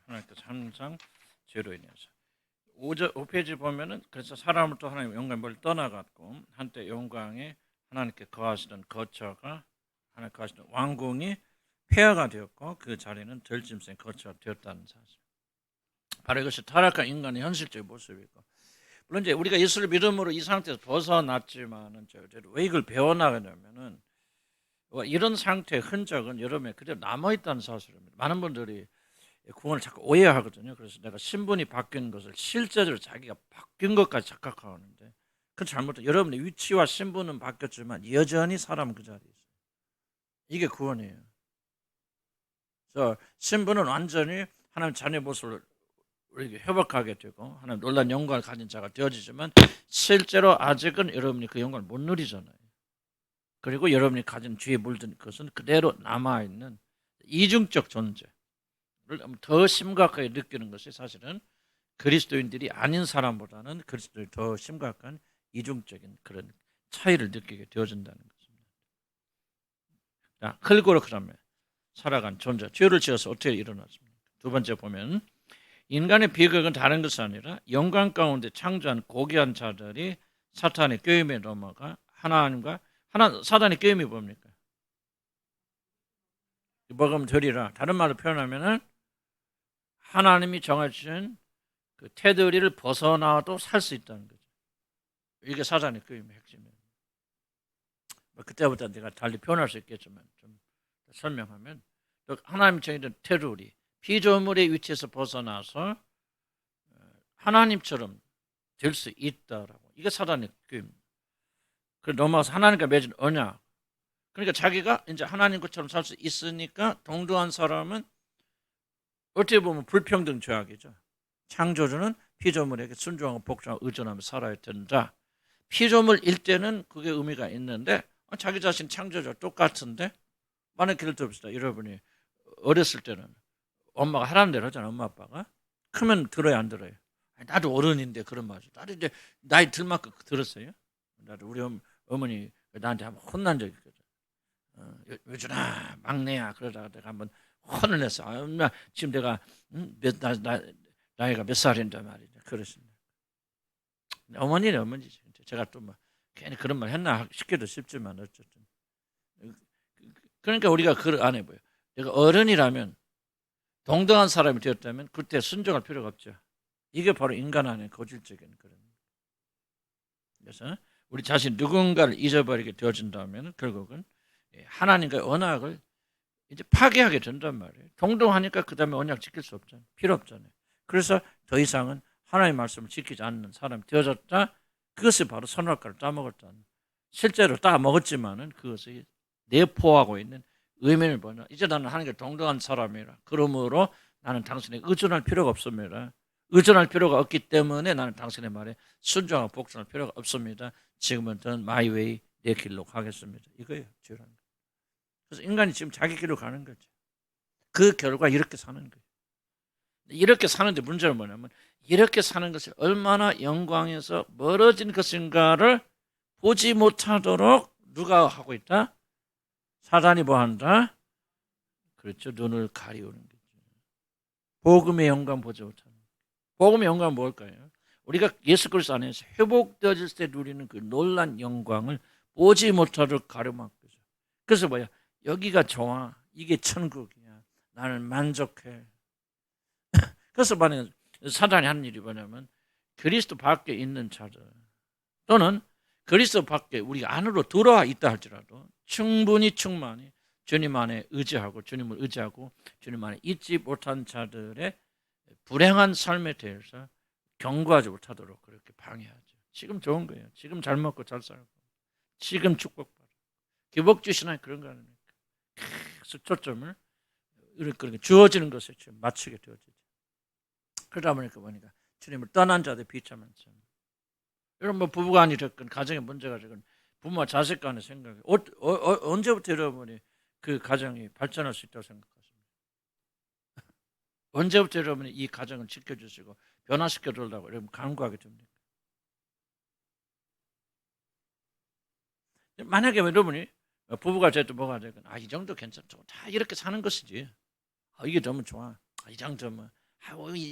하나님께서 항상 죄로 인해서 5페이지 보면은 그래서 사람을 또 하나님 영광을 떠나갔고 한때 영광에 하나님께 거하시던 거처가 하나님 거하시던 왕궁이 폐허가 되었고 그 자리는 들짐승의 거처가 되었다는 사실. 바로 이것이 타락한 인간의 현실적인 모습이고, 물론 이제 우리가 예수를 믿음으로 이 상태에서 벗어났지만은 왜 이걸 배워나가냐면은 이런 상태의 흔적은 여러분의 그대로 남아있다는 사실입니다. 많은 분들이 구원을 자꾸 오해하거든요. 그래서 내가 신분이 바뀐 것을 실제로 자기가 바뀐 것까지 착각하는데 그건 잘못돼. 여러분의 위치와 신분은 바뀌었지만 여전히 사람은 그 자리에 있어요. 이게 구원이에요. 그래서 신분은 완전히 하나님 자녀 모습을 우리에게 회복하게 되고 하나님 놀라운 영광을 가진 자가 되어지지만 실제로 아직은 여러분이 그 영광을 못 누리잖아요. 그리고 여러분이 가진 죄에 물든 것은 그대로 남아있는 이중적 존재를 더 심각하게 느끼는 것이 사실은 그리스도인들이 아닌 사람보다는 그리스도인이 더 심각한 이중적인 그런 차이를 느끼게 되어진다는 것입니다. 자, 클고로 그러면 살아간 존재, 죄를 지어서 어떻게 일어났습니까? 두 번째 보면 인간의 비극은 다른 것이 아니라 영광 가운데 창조한 고귀한 자들이 사탄의 꾀임에 넘어가 사단의 꾀임이 뭡니까? 먹으면 되리라. 다른 말로 표현하면은 하나님이 정해주신 그 테두리를 벗어나도 살 수 있다는 거죠. 이게 사단의 꾀임의 핵심이에요. 그때부터 내가 달리 표현할 수 있겠지만 좀 설명하면 하나님이 정해준 테두리, 피조물의 위치에서 벗어나서 하나님처럼 될 수 있다라고. 이게 사단의 꾀임. 그 넘어가서 하나님과 맺은 언약. 그러니까 자기가 이제 하나님 것처럼 살 수 있으니까 동등한 사람은 어떻게 보면 불평등 죄악이죠. 창조주는 피조물에게 순종하고 복종하고 의존하며 살아야 된다. 피조물일 때는 그게 의미가 있는데 자기 자신 창조주와 똑같은데 만약 예를 들읍시다. 여러분이 어렸을 때는 엄마가 하라는 대로 하잖아요. 엄마 아빠가. 크면 들어야 안 들어요? 나도 어른인데 그런 말이죠. 나도 이제 나이 들 만큼 들었어요. 나도 우리 어머니 나한테 한번 혼난 적이 있거든. 요준아 막내야 그러다가 내가 한번 혼을 냈어. 엄마 지금 내가 나이가 몇 살인데 말이죠. 그러신다. 어머니는 어머니지. 제가 또 뭐 괜히 그런 말 했나 싶기도 싶지만 어쨌든. 그러니까 우리가 그 안 해봐요. 내가 어른이라면 동등한 사람이 되었다면 그때 순종할 필요가 없죠. 이게 바로 인간 안의 고질적인 그런. 그래서 우리 자신 누군가를 잊어버리게 되어진다면 결국은 하나님과의 언약을 이제 파괴하게 된단 말이에요. 동등하니까 그 다음에 언약 지킬 수 없잖아요. 필요 없잖아요. 그래서 더 이상은 하나님의 말씀을 지키지 않는 사람이 되어졌다. 그것이 바로 선악과를 따먹었다는. 실제로 따먹었지만은 그것이 내포하고 있는 의미를 보냐. 이제 나는 하나님과 동등한 사람이라. 그러므로 나는 당신에게 의존할 필요가 없습니다. 의존할 필요가 없기 때문에 나는 당신의 말에 순종하고 복종할 필요가 없습니다. 지금은 전 마이 웨이 내 길로 가겠습니다. 이거예요. 죄라는 거. 그래서 인간이 지금 자기 길로 가는 거죠. 그 결과 이렇게 사는 거예요. 이렇게 사는데 문제는 뭐냐면 이렇게 사는 것이 얼마나 영광에서 멀어진 것인가를 보지 못하도록 누가 하고 있다? 사단이 뭐 한다? 그렇죠. 눈을 가리우는 거죠. 복음의 영광 보지 못하는. 복음의 영광은 뭘까요? 우리가 예수 그리스도 안에서 회복되어질 때 누리는 그 놀란 영광을 보지 못하도록 가려막죠. 그래서 뭐야? 여기가 좋아. 이게 천국이야. 나는 만족해. 그래서 만약 사단이 하는 일이 뭐냐면 그리스도 밖에 있는 자들 또는 그리스도 밖에 우리가 안으로 들어와 있다 할지라도 충분히 주님 안에 의지하고 주님을 의지하고 주님 안에 있지 못한 자들의 불행한 삶에 대해서 경고하지 못하도록 그렇게 방해하죠. 지금 좋은 거예요. 지금 잘 먹고 잘 살고 지금 축복받아. 기복 주시나 그런 거 아닙니까? 계속 초점을 이렇게 주어지는 것에 맞추게 되어지죠. 그러다 보니까 주님을 떠난 자들 비참한 삶. 여러분 뭐 부부간이 됐건 가정에 문제가 됐건 부모와 자식 간의 생각이 언제부터 여러분이 그 가정이 발전할 수 있다고 생각하십니까? 언제부터 여러분이 이 가정을 지켜주시고 변화시켜 달라고 여러분 간구하게 됩니까? 만약에 여러분이 부부가 됐든 뭐가 됐든 이 정도 괜찮죠. 다 이렇게 사는 것이지. 이게 너무 좋아. 이 정도면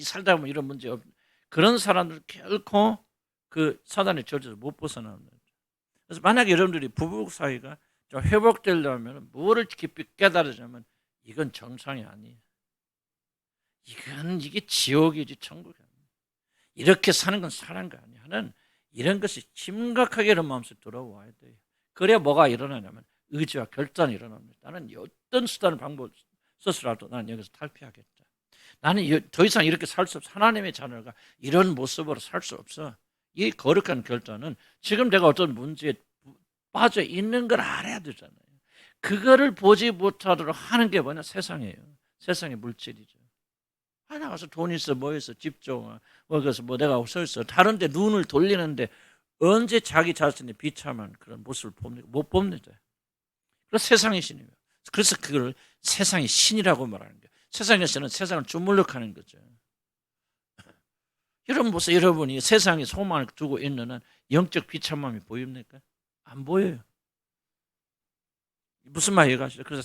살다 보면 이런 문제 없. 그런 사람들 결코 그 사단의 저주에서 못 벗어납니다. 그래서 만약에 여러분들이 부부 사이가 좀 회복되려면 뭐를 깊이 깨달으자면 이건 정상이 아니에요. 이게 지옥이지 천국이 아니에요. 이렇게 사는 건 사는 거 아니에요. 하는 이런 것이 심각하게 이런 마음속에 들어와야 돼요. 그래야 뭐가 일어나냐면 의지와 결단이 일어납니다. 나는 어떤 수단을 방법을 써서라도 나는 여기서 탈피하겠다. 나는 더 이상 이렇게 살 수 없어. 하나님의 자녀가 이런 모습으로 살 수 없어. 이 거룩한 결단은 지금 내가 어떤 문제에 빠져 있는 걸 알아야 되잖아요. 그거를 보지 못하도록 하는 게 뭐냐? 세상이에요. 세상의 물질이죠. 나가서 돈 있어, 뭐 있어, 집 좋아, 그래서 뭐 내가 서 있어. 다른 데 눈을 돌리는데 언제 자기 자신의 비참한 그런 모습을 봅니까? 못 봅니다. 그래서 세상의 신이에요. 그래서 그걸 세상의 신이라고 말하는 거예요. 세상에서는 세상을 주물럭하는 거죠. 여러분 보세요. 여러분이 세상에 소망을 두고 있는 한 영적 비참함이 보입니까? 안 보여요. 무슨 말 이해가시죠? 그래서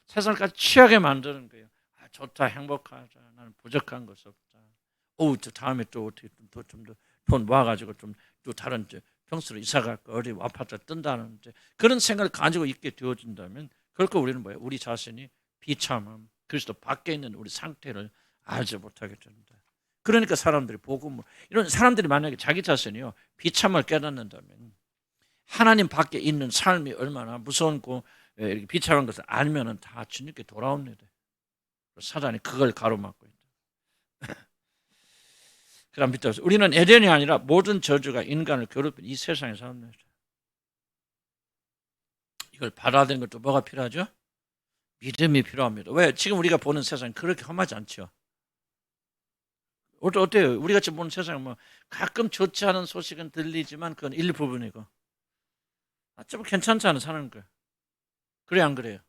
세상까지 취하게 만드는 거예요. 좋다, 행복하자. 나는 부족한 것이 없다. 저 다음에 또 어떻게 좀 더 돈 모아가지고 좀 또 다른 평수로 이사 갈까 어디 아파트 뜬다는 그런 생각을 가지고 있게 되어진다면 결코 우리는 뭐예요? 우리 자신이 비참함, 그리스도 밖에 있는 우리 상태를 알지 못하게 됩니다. 그러니까 사람들이 복음을 이런 사람들이 만약에 자기 자신이요 비참을 깨닫는다면 하나님 밖에 있는 삶이 얼마나 무서운고 이렇게 비참한 것을 알면은 다 주님께 돌아옵니다. 사단이 그걸 가로막고 있다. 그다음 밑에 우리는 에덴이 아니라 모든 저주가 인간을 괴롭힌 이 세상에 삽니다. 이걸 받아들이는 것도 뭐가 필요하죠? 믿음이 필요합니다. 왜? 지금 우리가 보는 세상은 그렇게 험하지 않죠. 어때요? 우리 같이 보는 세상은 뭐 가끔 좋지 않은 소식은 들리지만 그건 일부분이고 좀 괜찮지 사는 거. 그래 안 그래요?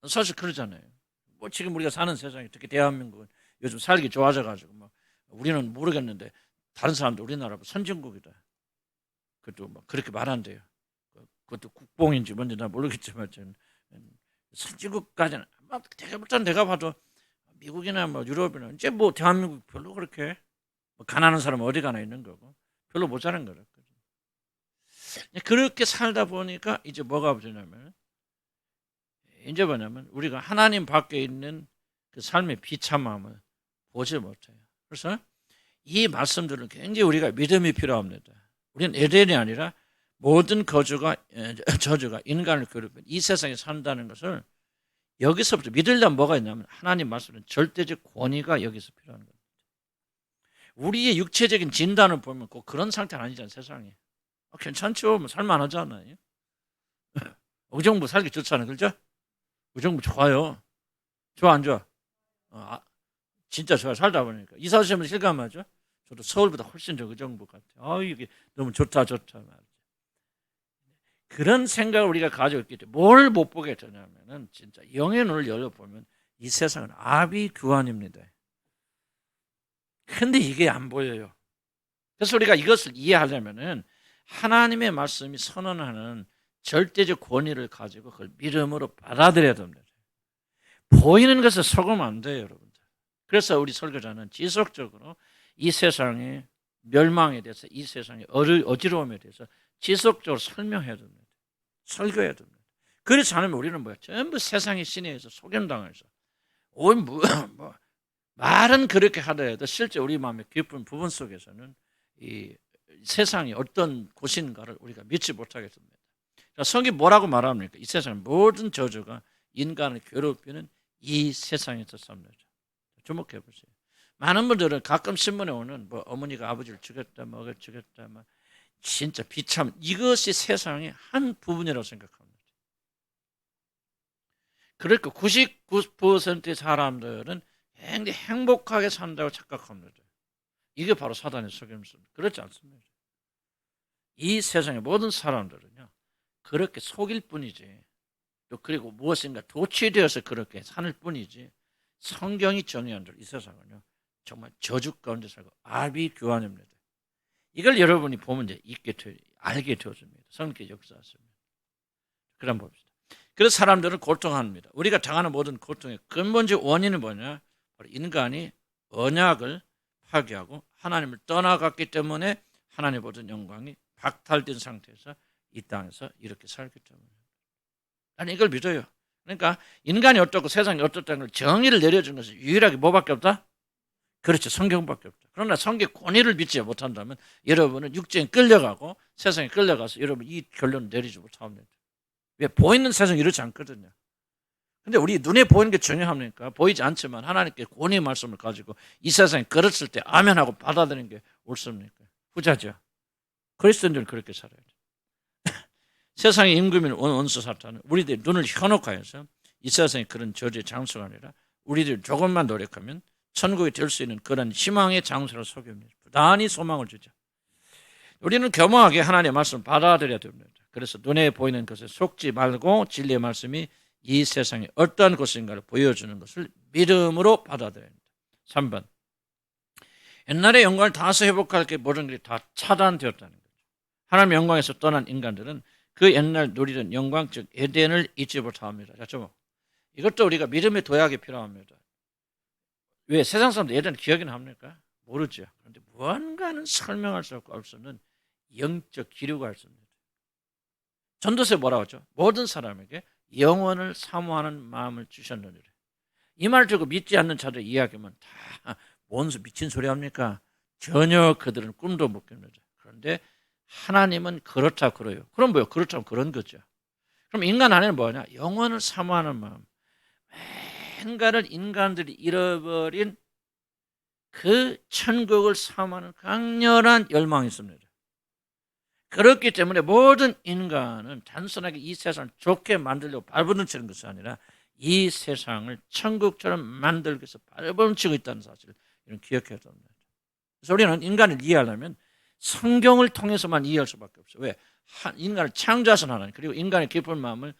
사실 그러잖아요. 뭐 지금 우리가 사는 세상이 특히 대한민국은 요즘 살기 좋아져가지고 뭐 우리는 모르겠는데 다른 사람들 우리나라 선진국이다. 그것도 뭐 그렇게 말한대요. 그것도 국뽕인지 뭔지 난 모르겠지만 저는 선진국까지는 내가 봐도 미국이나 뭐 유럽이나 이제 뭐 대한민국 별로 그렇게 뭐 가난한 사람은 어디 가나 있는 거고 별로 못 사는 거죠. 그렇게 살다 보니까 이제 뭐가 되냐면 이제 뭐냐면 우리가 하나님 밖에 있는 그 삶의 비참함을 보지 못해요. 그래서 이 말씀들은 굉장히 우리가 믿음이 필요합니다. 우리는 에덴이 아니라 모든 저주가 인간을 괴롭힌 이 세상에 산다는 것을 여기서부터 믿으려면 뭐가 있냐면 하나님 말씀은 절대적 권위가 여기서 필요한 겁니다. 우리의 육체적인 진단을 보면 꼭 그런 상태는 아니잖아요. 세상에. 괜찮죠. 뭐 살만하잖아요. 의정부 살기 좋잖아요. 그렇죠? 의정부 좋아요. 좋아 안 좋아? 진짜 좋아. 살다 보니까. 이사 오시면 실감하죠? 저도 서울보다 훨씬 더 의정부 같아요. 이게 너무 좋다 말이죠. 그런 생각을 우리가 가지고 있기 때문에 뭘 못 보게 되냐면은 진짜 영의 눈을 열어보면 이 세상은 아비규환입니다. 근데 이게 안 보여요. 그래서 우리가 이것을 이해하려면은 하나님의 말씀이 선언하는 절대적 권위를 가지고 그걸 믿음으로 받아들여야 됩니다. 보이는 것을 속으면 안 돼요, 여러분들. 그래서 우리 설교자는 지속적으로 이 세상의 멸망에 대해서, 이 세상의 어지러움에 대해서 지속적으로 설명해야 됩니다. 설교해야 됩니다. 그렇지 않으면 우리는 뭐야? 전부 세상의 신에 의해서 속임당해서 말은 그렇게 하더라도 실제 우리 마음의 깊은 부분 속에서는 이 세상이 어떤 곳인가를 우리가 믿지 못하게 됩니다. 성경이 뭐라고 말합니까? 이 세상 모든 저주가 인간을 괴롭히는 이 세상에서 삽니다. 주목해 보세요. 많은 분들은 가끔 신문에 오는 뭐 어머니가 아버지를 죽였다, 뭐가 죽였다, 뭐 진짜 비참 이것이 세상의 한 부분이라고 생각합니다. 그러니까 99%의 사람들은 굉장히 행복하게 산다고 착각합니다. 이게 바로 사단의 속임수입니다. 그렇지 않습니다. 이 세상의 모든 사람들은요 그렇게 속일 뿐이지 또 그리고 무엇인가 도취되어서 그렇게 사는 뿐이지 성경이 정의한 대로 이 세상은요 정말 저주 가운데 살고 아비규환입니다. 이걸 여러분이 보면 이제 알게 되어집니다. 성경의 역사였습니다. 그럼 봅시다. 그래서 사람들은 고통합니다. 우리가 당하는 모든 고통의 근본적 원인은 뭐냐? 바로 인간이 언약을 파괴하고 하나님을 떠나갔기 때문에 하나님 보던 영광이 박탈된 상태에서 이 땅에서 이렇게 살기 때문에 나는 이걸 믿어요. 그러니까 인간이 어떻고 세상이 어떻다는 걸 정의를 내려준 것은 유일하게 뭐밖에 없다? 그렇죠. 성경밖에 없다. 그러나 성경 권위를 믿지 못한다면 여러분은 육체에 끌려가고 세상에 끌려가서 여러분 이 결론을 내리지 못합니다. 왜? 보이는 세상이 이렇지 않거든요. 근데 우리 눈에 보이는 게 중요합니까? 보이지 않지만 하나님께 권위의 말씀을 가지고 이 세상에 걸었을 때 아멘하고 받아들이는 게 옳습니까? 후자죠. 그리스도인들은 그렇게 살아야 돼. 세상의 임금인 원수 사탄은 우리들의 눈을 현혹하여서 이 세상에 그런 저주의 장소가 아니라 우리들 조금만 노력하면 천국이 될 수 있는 그런 희망의 장소를 속입니다. 부단히 소망을 주죠. 우리는 겸허하게 하나님의 말씀을 받아들여야 됩니다. 그래서 눈에 보이는 것에 속지 말고 진리의 말씀이 이 세상에 어떠한 것인가를 보여주는 것을 믿음으로 받아들여야 합니다. 3번. 옛날의 영광을 다시 회복할 게 모든 것이 다 차단되었다는 거죠. 하나님의 영광에서 떠난 인간들은 그 옛날 누리던 영광, 즉 에덴을 잊지 못합니다. 자, 이것도 우리가 믿음의 도약이 필요합니다. 왜? 세상 사람들 에덴을 기억이나 합니까? 모르죠. 그런데 무언가는 설명할 수 없고 알 수 없는 영적 기류가 있습니다. 전도서에 뭐라고 하죠? 모든 사람에게 영원을 사모하는 마음을 주셨느니라. 이 말 듣고 믿지 않는 자들 이야기면 다 뭔 미친 소리 합니까? 전혀 그들은 꿈도 못 꿉니다. 그런데 하나님은 그렇다 그래요. 그럼 뭐요? 그렇다면 그런 거죠. 그럼 인간 안에는 뭐냐? 영원을 사모하는 마음. 뭔가를 인간들이 잃어버린 그 천국을 사모하는 강렬한 열망이 있습니다. 그렇기 때문에 모든 인간은 단순하게 이 세상을 좋게 만들려고 발버둥치는 것이 아니라 이 세상을 천국처럼 만들기 위해서 발버둥치고 있다는 사실을 기억해야 됩니다. 그래서 우리는 인간을 이해하려면 성경을 통해서만 이해할 수밖에 없어요. 왜? 인간을 창조하신 하나님 그리고 인간의 깊은 마음을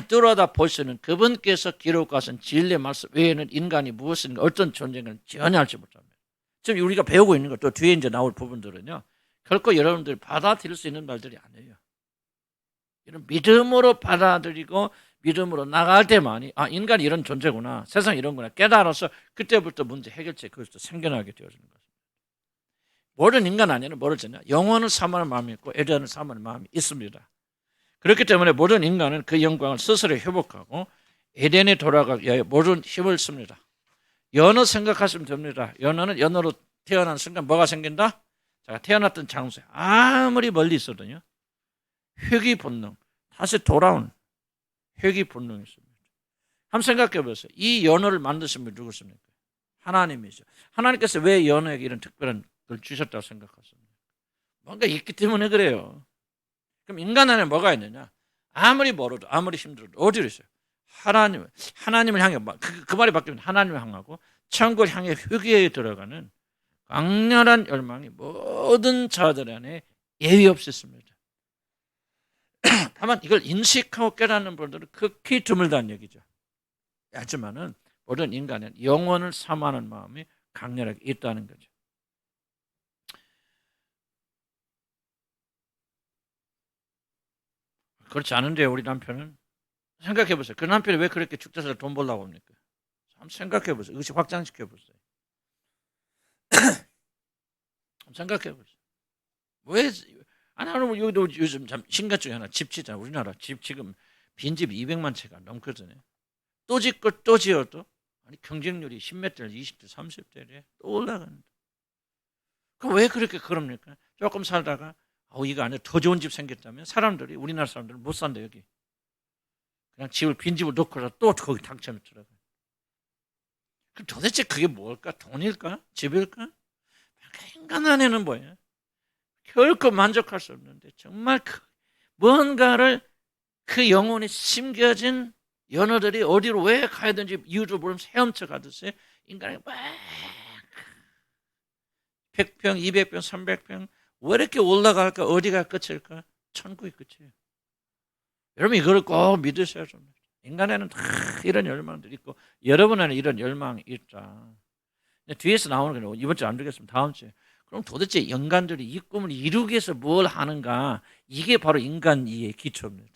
뚫어다 볼 수 있는 그분께서 기록하신 진리의 말씀 외에는 인간이 무엇인가 어떤 존재인가를 전혀 알지 못합니다. 지금 우리가 배우고 있는 것도 뒤에 이제 나올 부분들은요. 결코 여러분들이 받아들일 수 있는 말들이 아니에요. 이런 믿음으로 받아들이고 믿음으로 나갈 때만이 인간이 이런 존재구나. 세상이 이런 거나 깨달아서 그때부터 문제 해결책 그것도 생겨나게 되어지는 것입니다. 모든 인간 안에는 뭐를 졌냐? 영혼을 사모하는 마음이 있고 에덴을 사모하는 마음이 있습니다. 그렇기 때문에 모든 인간은 그 영광을 스스로 회복하고 에덴에 돌아가기 위하여 모든 힘을 씁니다. 연어 생각하시면 됩니다. 연어는 연어로 태어난 순간 뭐가 생긴다? 자, 태어났던 장소에 아무리 멀리 있어도요. 회귀 본능, 다시 돌아온 회귀 본능이 있습니다. 한번 생각해 보세요. 이 연어를 만드신 분이 누구십니까? 하나님이죠. 하나님께서 왜 연어에게 이런 특별한 걸 주셨다고 생각하십니까? 뭔가 있기 때문에 그래요. 그럼 인간 안에 뭐가 있느냐? 아무리 멀어도 아무리 힘들어도 어디로 있어요? 하나님을 향해 그 말이 바뀌면 하나님을 향하고 천국을 향해 회귀에 들어가는 강렬한 열망이 모든 자들 안에 예외 없이 있습니다. 다만 이걸 인식하고 깨닫는 분들은 극히 드물다는 얘기죠. 하지만은 모든 인간은 영원을 사모하는 마음이 강렬하게 있다는 거죠. 그렇지 않은데 우리 남편은 생각해 보세요. 그 남편이 왜 그렇게 축제에서 돈 벌려고 합니까? 한번 생각해 보세요. 이것이 확장시켜 보세요. 생각해 보세요. 왜? 하나는 여기도 요즘 참 신gat 중에 하나 집 짓잖아. 우리나라 집 지금 빈집 200만 채가 넘거든요. 또 짓고 또 지어도 경쟁률이 10몇 대, 20대, 30대에 또 올라간다. 그럼 왜 그렇게 그럽니까? 조금 살다가 이거 안에 더 좋은 집 생겼다면 사람들이 우리나라 사람들은 못 산다 여기. 그냥 집을 빈집을 놓고서 또 거기 당첨에 들어가. 그럼 도대체 그게 뭘까? 돈일까? 집일까? 인간 안에는 뭐예요? 결코 만족할 수 없는데 정말 뭔가를 그 영혼이 심겨진 연어들이 어디로 왜 가야 되는지 이유도 모르면서 헤엄쳐 가듯이 인간이 막 100평, 200평, 300평 왜 이렇게 올라갈까? 어디가 끝일까? 천국이 끝이에요. 여러분 이걸 꼭 믿으셔야 됩니다. 인간에는 다 이런 열망들이 있고 여러분 안에 이런 열망이 있다. 뒤에서 나오는 건 이번 주에 안 되겠습니다. 다음 주에. 그럼 도대체 인간들이 이 꿈을 이루기 위해서 뭘 하는가? 이게 바로 인간 이해의 기초입니다.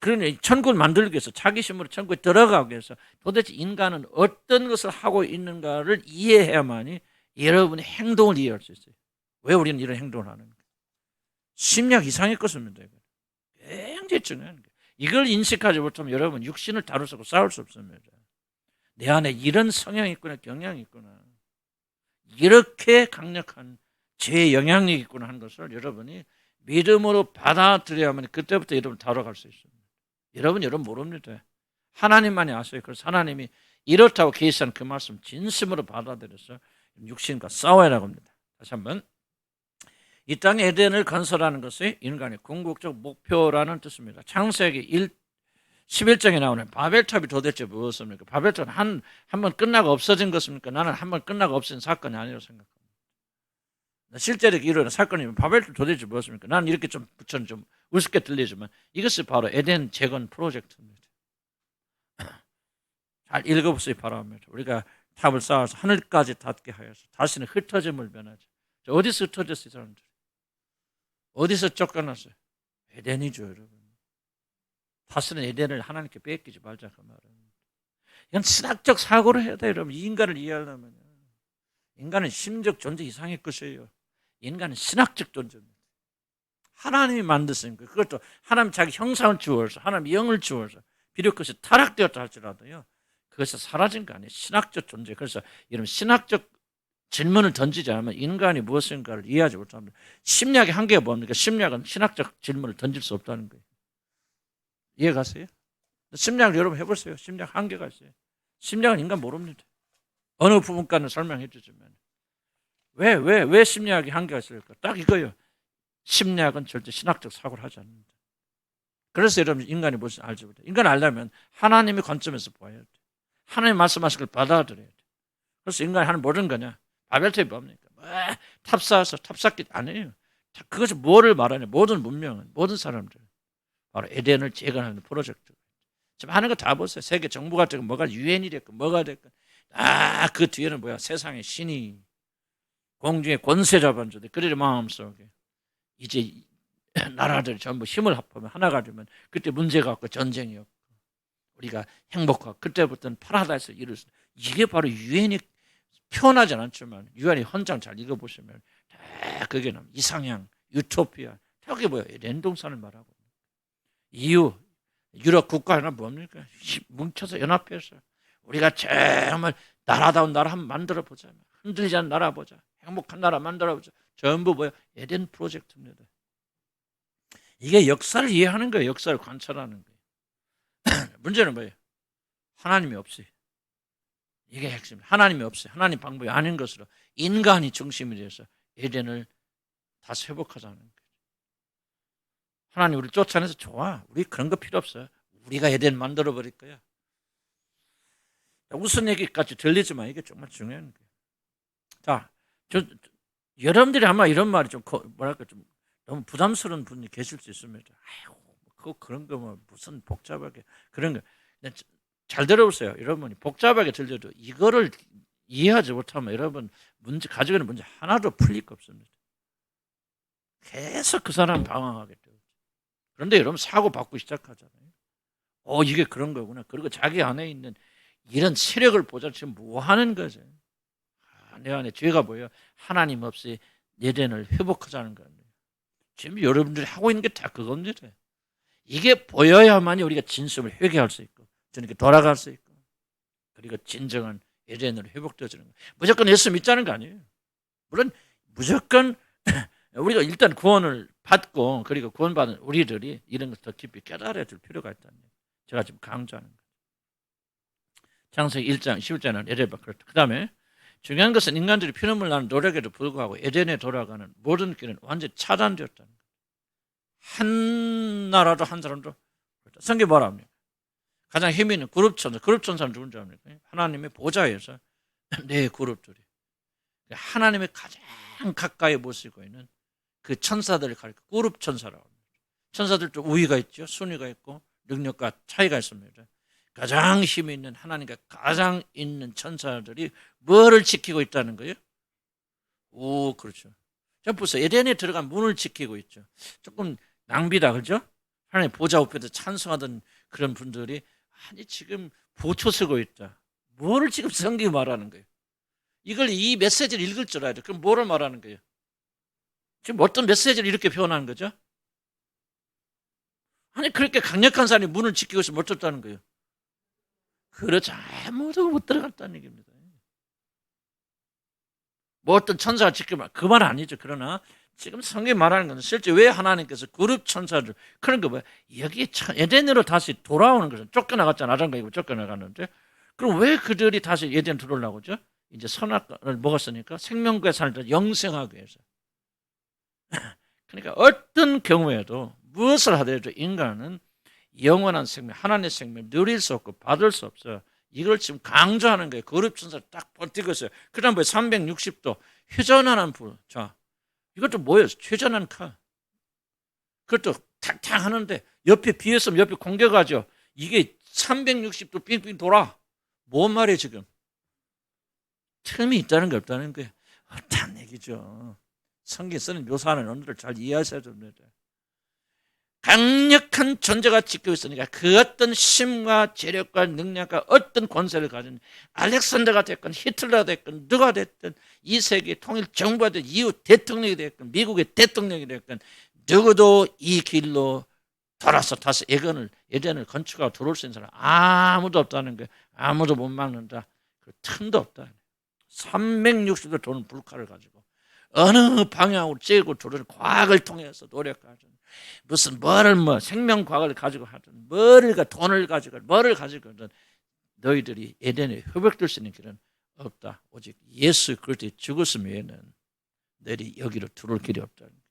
그러니 천국을 만들기 위해서 자기 힘으로 천국에 들어가기 위해서 도대체 인간은 어떤 것을 하고 있는가를 이해해야만이 여러분의 행동을 이해할 수 있어요. 왜 우리는 이런 행동을 하는가? 심리학 이상의 것입니다. 굉장히 중요한 거예요. 이걸 인식하지 못하면 여러분 육신을 다룰 수 없고 싸울 수 없습니다. 내 안에 이런 성향이 있구나, 경향이 있구나, 이렇게 강력한 제 영향력이 있구나 하는 것을 여러분이 믿음으로 받아들여야만 그때부터 여러분 다뤄갈 수 있습니다. 여러분 모릅니다. 하나님만이 아세요. 그래서 하나님이 이렇다고 계시한 그 말씀 진심으로 받아들여서 육신과 싸워야라고 합니다. 다시 한번, 이 땅에 에덴을 건설하는 것이 인간의 궁극적 목표라는 뜻입니다. 창세기 11장에 나오는 바벨탑이 도대체 무엇입니까? 바벨탑은 한번 끝나고 없어진 것입니까? 나는 한번 끝나고 없어진 사건이 아니라고 생각합니다. 실제로 일어난 사건이면 바벨탑 도대체 무엇입니까? 나는 이렇게 좀 우습게 들리지만 이것이 바로 에덴 재건 프로젝트입니다. 잘 읽어보시기 바랍니다. 우리가 탑을 쌓아서 하늘까지 닿게 하여서 다시는 흩어짐을 면하지. 어디서 흩어졌어요, 사람들? 어디서 쫓겨났어요? 에덴이죠, 여러분. 다시는 에덴을 하나님께 뺏기지 말자 그 말입니다. 이건 신학적 사고를 해야 돼요, 여러분. 이 인간을 이해하려면. 인간은 심적 존재 이상의 것이에요. 인간은 신학적 존재입니다. 하나님이 만드신 거예요. 그것도 하나님 자기 형상을 주어서, 하나님 영을 주어서, 비록 그것이 타락되었다 할지라도요, 그것이 사라진 거 아니에요. 신학적 존재. 그래서 여러분 신학적 질문을 던지지 않으면 인간이 무엇인가를 이해하지 못합니다. 심리학의 한계가 뭡니까? 심리학은 신학적 질문을 던질 수 없다는 거예요. 이해가세요? 심리학을 여러분 해보세요. 심리학 한계가 있어요. 심리학은 인간 모릅니다. 어느 부분까지는 설명해 주지만 왜 심리학이 한계가 있을까? 딱 이거예요. 심리학은 절대 신학적 사고를 하지 않는다. 그래서 여러분 인간이 무엇인지 알지 못해요. 인간을 알려면 하나님의 관점에서 보아야 돼. 하나님 말씀하신 걸 받아들여야 돼. 그래서 인간이 하는 모든 거냐? 바벨탑이 뭡니까? 탑 쌓아서 탑 쌓기 아니에요. 그것이 뭐를 말하냐? 모든 문명은, 모든 사람들 바로 에덴을 재건하는 프로젝트. 지금 하는 거 다 보세요. 세계 정부가 됐건 뭐가 유엔이 됐건 뭐가 됐건 그 뒤에는 뭐야? 세상의 신이 공중의 권세 잡은 자들 그들의 마음속에 이제 나라들이 전부 힘을 합하면 하나가 되면 그때 문제가 없고 전쟁이 없고 우리가 행복하고 그때부터는 파라다이스를 이룰 수. 이게 바로 유엔이 표현하진 않지만 유엔이 헌장 잘 읽어보시면 다 그게 나옵니다. 이상향, 유토피아 다 그게 뭐예요? 에덴 동산을 말하고 이유 유럽 국가는 뭡니까? 뭉쳐서 연합해서 우리가 정말 나라다운 나라 한번 만들어보자. 흔들리지 않는 나라 보자. 행복한 나라 만들어보자. 전부 뭐예요? 에덴 프로젝트입니다. 이게 역사를 이해하는 거예요. 역사를 관찰하는 거예요. 문제는 뭐예요? 하나님이 없어요. 이게 핵심입니다. 하나님이 없어요. 하나님 방법이 아닌 것으로 인간이 중심이 돼서 에덴을 다시 회복하자는 거예요. 하나님 우리를 쫓아내서 좋아. 우리 그런 거 필요 없어요. 우리가 에덴 만들어버릴 거야. 무슨 얘기까지 들리지만 이게 정말 중요한 거예요. 자, 여러분들이 아마 이런 말이 좀 뭐랄까 좀 너무 부담스러운 분이 계실 수 있습니다. 아이고, 그런 거 뭐 무슨 복잡하게 그런 거. 잘 들어보세요. 여러분이 복잡하게 들려도 이거를 이해하지 못하면 여러분 가지고 있는 문제 하나도 풀릴 거 없습니다. 계속 그 사람 방황하게 돼요. 그런데 여러분 사고 받고 시작하잖아요. 이게 그런 거구나. 그리고 자기 안에 있는 이런 세력을 보자 지금 뭐 하는 거죠? 내 안에 죄가 뭐예요? 하나님 없이 에덴을 회복하자는 거예요. 지금 여러분들이 하고 있는 게 다 그겁니다. 이게 보여야만이 우리가 진심을 회개할 수 있고 저렇게 돌아갈 수 있고 그리고 진정한 에덴으로 회복되어지는 거예요. 무조건 예수 믿자는 거 아니에요. 물론 무조건 우리가 일단 구원을 받고 그리고 구원받은 우리들이 이런 것을 더 깊이 깨달아야 될 필요가 있다는 거예요. 제가 지금 강조하는 거예요. 창세기 1장 11절은 에덴과 그렇다. 그 다음에 중요한 것은 인간들이 피눈물 나는 노력에도 불구하고 에덴에 돌아가는 모든 길은 완전히 차단되었다는 거예요. 한 나라도 한 사람도 성경이 뭐라 합니까? 가장 힘이 있는 그룹천사는 누군지 압니까? 하나님의 보좌에서 네 그룹들이 하나님의 가장 가까이 모시고 있는 그 천사들을 가리켜 그룹 천사라고 합니다. 천사들도 우위가 있죠. 순위가 있고 능력과 차이가 있습니다. 가장 힘이 있는 하나님과 가장 있는 천사들이 뭐를 지키고 있다는 거예요? 그렇죠. 자, 보세요. 에덴에 들어간 문을 지키고 있죠. 조금 낭비다, 그렇죠? 하나님 보좌 앞에서 찬송하던 그런 분들이 아니 지금 보초 쓰고 있다. 뭐를 지금 성경이 말하는 거예요? 이걸 이 메시지를 읽을 줄 알아야 돼. 그럼 뭐를 말하는 거예요? 지금 어떤 메시지를 이렇게 표현하는 거죠? 아니 그렇게 강력한 사람이 문을 지키고 있으면 어쩌다는 거예요? 그렇죠. 아무도 못 들어갔다는 얘기입니다. 뭐 어떤 천사가 지키면 그 말 아니죠. 그러나 지금 성경이 말하는 것은 실제 왜 하나님께서 그룹 천사들 그런 거 뭐 여기 에덴으로 다시 돌아오는 것은 쫓겨나갔잖아. 아담과 이브 쫓겨나갔는데 그럼 왜 그들이 다시 에덴 들어오려고 하죠? 이제 선악과를 먹었으니까 생명과 살다 영생하기 위해서. 그러니까 어떤 경우에도 무엇을 하더라도 인간은 영원한 생명, 하나님의 생명 누릴 수 없고 받을 수 없어요. 이걸 지금 강조하는 거예요. 그룹 천사 딱 버티고 있어요. 그 다음에 360도 회전하는 불. 자, 이것도 뭐예요? 회전하는 칼. 그것도 탁탁 하는데 옆에 비했으면 옆에 공격하죠. 이게 360도 빙빙 돌아. 뭔 말이에요 지금? 틈이 있다는 게 없다는 거예요. 없다는 얘기죠. 성경 쓰는 묘사하는 언어를 잘 이해하셔야 됩니다. 강력한 존재가 지키고 있으니까 그 어떤 힘과 재력과 능력과 어떤 권세를 가진 알렉산더가 됐건 히틀러가 됐건 누가 됐든 이 세계 통일 정부가 됐든 이후 대통령이 됐건 미국의 대통령이 됐건 누구도 이 길로 돌아서 다시 에덴을 건축하고 들어올 수 있는 사람 아무도 없다는 거예요. 아무도 못 막는다. 그 틈도 없다. 360도 도는 불칼을 가지고 어느 방향으로 째고 들어오는 과학을 통해서 노력하죠. 무슨 생명과학을 가지고 하든 돈을 가지고 뭐를 가지고든 너희들이 에덴에 협력될 수 있는 길은 없다. 오직 예수 그리스도의 죽으심 외에는 너희 여기로 들어올 길이 없다는 거예요.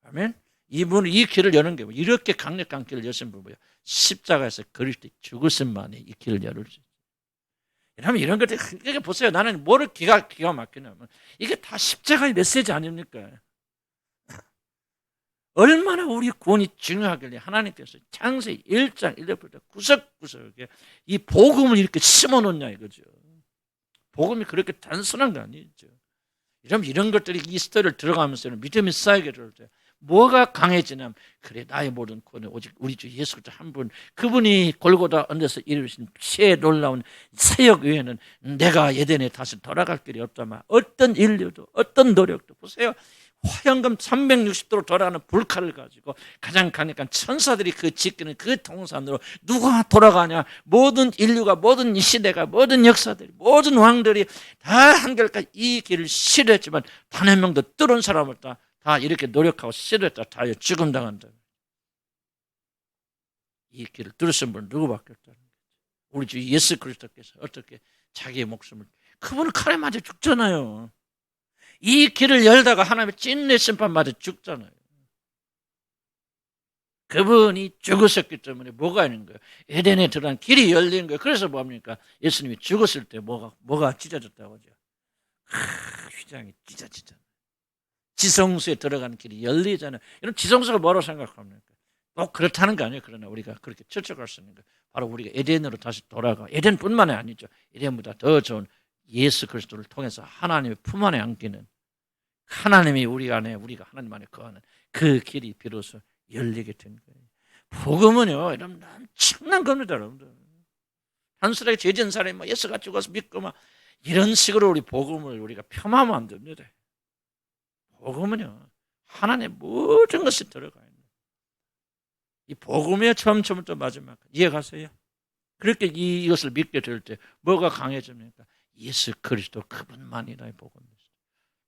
아멘. 이분이 이 길을 여는 게 이렇게 강력한 길을 여신 분 뭐야? 십자가에서 그리스도의 죽으심만이 이 길을 열을 수 있어요. 왜냐하면 이런 것들 그러니까 보세요. 나는 뭐를 기가 막히냐면 이게 다 십자가의 메시지 아닙니까? 얼마나 우리 구원이 중요하길래 하나님께서 창세기 1장 1절부터 구석구석에 이 복음을 이렇게 심어놓냐 이거죠. 복음이 그렇게 단순한 거 아니죠. 이런 것들이 이 스토리를 들어가면서는 믿음이 쌓이게 될 때 뭐가 강해지냐면 그래 나의 모든 구원은 오직 우리 주 예수 그리스도 한 분 그분이 골고다 언제서 이루신 피의 놀라운 사역 외에는 내가 에덴에 다시 돌아갈 길이 없다만 어떤 인류도 어떤 노력도 보세요. 화염금 360도로 돌아가는 불칼을 가지고 가장 강력한 천사들이 그 지키는 그 동산으로 누가 돌아가냐. 모든 인류가 모든 이 시대가 모든 역사들이 모든 왕들이 다 한결같이 이 길을 싫어했지만 단 한 명도 뚫은 사람 없다. 다 이렇게 노력하고 싫어했다. 다 죽음 당한다. 이 길을 뚫으신 분은 누구밖에 없다는 거죠. 우리 주 예수 그리스도께서 어떻게 자기의 목숨을 그분은 칼에 맞아 죽잖아요. 이 길을 열다가 하나님의 찐내 심판 맞아 죽잖아요. 그분이 죽으셨기 때문에 뭐가 있는 거예요? 에덴에 들어간 길이 열리는 거예요. 그래서 뭡니까? 예수님이 죽었을 때 뭐가 찢어졌다고 하죠? 휘장이 찢어지잖아요. 지성소에 들어가는 길이 열리잖아요. 여러분 지성소가 뭐라고 생각합니까? 꼭 그렇다는 거 아니에요. 그러나 우리가 그렇게 추측할 수 있는 거 바로 우리가 에덴으로 다시 돌아가 에덴뿐만이 아니죠. 에덴보다 더 좋은 예수 그리스도를 통해서 하나님의 품 안에 안기는 하나님이 우리 안에 우리가 하나님 안에 거하는 그 길이 비로소 열리게 된 거예요. 복음은요 여러분 엄청난 겁니다. 여러분들 단순하게 죄진 사람이 예수가 죽어서 믿고 막 이런 식으로 우리 복음을 우리가 폄하하면 안 됩니다. 복음은요 하나님의 모든 것이 들어가 있는 이 복음의 처음부터 마지막 이해가세요? 그렇게 이것을 믿게 될 때 뭐가 강해집니까? 예수 그리스도 그분만이 나의 복음입니다.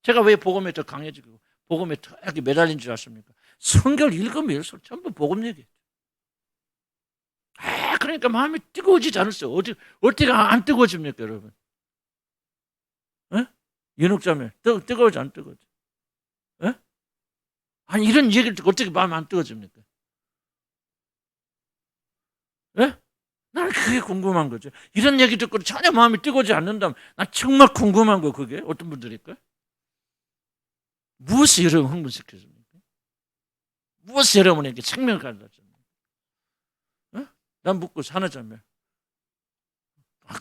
제가 왜 복음에 더 강해지고 복음에 더 이렇게 매달린 줄 아십니까? 성경을 읽으면 읽을수록 전부 복음 얘기예요. 그러니까 마음이 뜨거워지지 않았어요. 어떻게 안 뜨거워집니까 여러분? 연옥자매 뜨거워지 안 뜨거워지? 아니 이런 얘기를 듣고 어떻게 마음이 안 뜨거워집니까? 나는 그게 궁금한 거죠. 이런 얘기 듣고 전혀 마음이 뜨거워지지 않는다면 난 정말 궁금한 거 그게 어떤 분들일까요? 무엇이 여러분 흥분시켜줍니까? 무엇이 여러분에게 생명을 가져다줍니까? 난 묻고 사나자매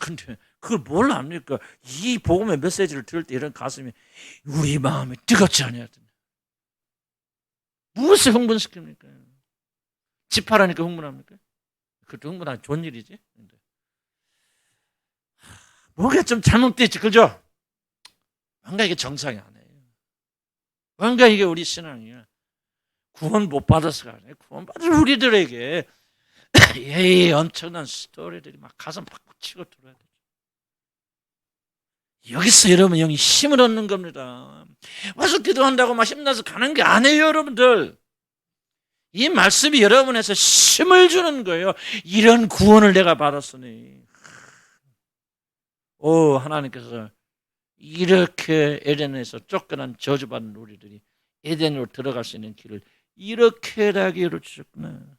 근데 그걸 뭘 압니까? 이 복음의 메시지를 들을 때 이런 가슴이 우리 마음이 뜨겁지 않아야 된다. 무엇을 흥분시킵니까? 집하라니까 흥분합니까? 그것도 흥분하기 좋은 일이지. 뭔가 좀 잘못됐지, 그죠? 뭔가 이게 정상이 아니에요. 뭔가 이게 우리 신앙이야. 구원 못 받아서가 아니에요. 구원 받은 우리들에게 엄청난 스토리들이 막 가슴 팍팍 치고 들어야 돼. 여기서 여러분 영이 힘을 얻는 겁니다. 와서 기도한다고 막 힘나서 가는 게 아니에요, 여러분들. 이 말씀이 여러분에서 힘을 주는 거예요. 이런 구원을 내가 받았으니. 하나님께서 이렇게 에덴에서 쫓겨난 저주받은 우리들이 에덴으로 들어갈 수 있는 길을 이렇게 나게 열어주셨구나.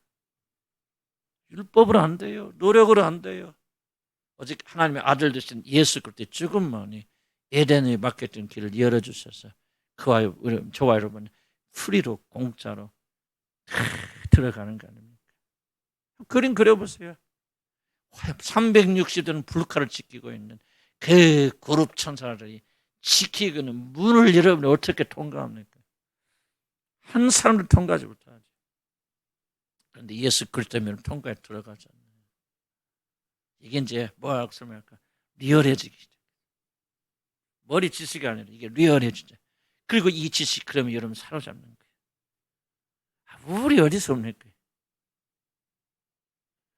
율법으로 안 돼요. 노력으로 안 돼요. 오직 하나님의 아들 되신 예수 그리스도의 죽음만이 에덴에 막혔던 길을 열어주셔서 저와 여러분 프리로 공짜로 들어가는 거 아닙니까? 그림 그려보세요. 360도는 불칼을 지키고 있는 그 그룹 천사들이 지키고는 문을 여러분이 어떻게 통과합니까? 한 사람도 통과하지 못하죠. 그런데 예수 그리스도면 통과에 들어가잖아요. 이게 이제 뭐라고 설명할까? 리얼해지기. 머리 지식이 아니라 이게 리얼해지죠. 그리고 이 지식 그러면 여러분 사로잡는 거예요. 우리 어디서 옵니까?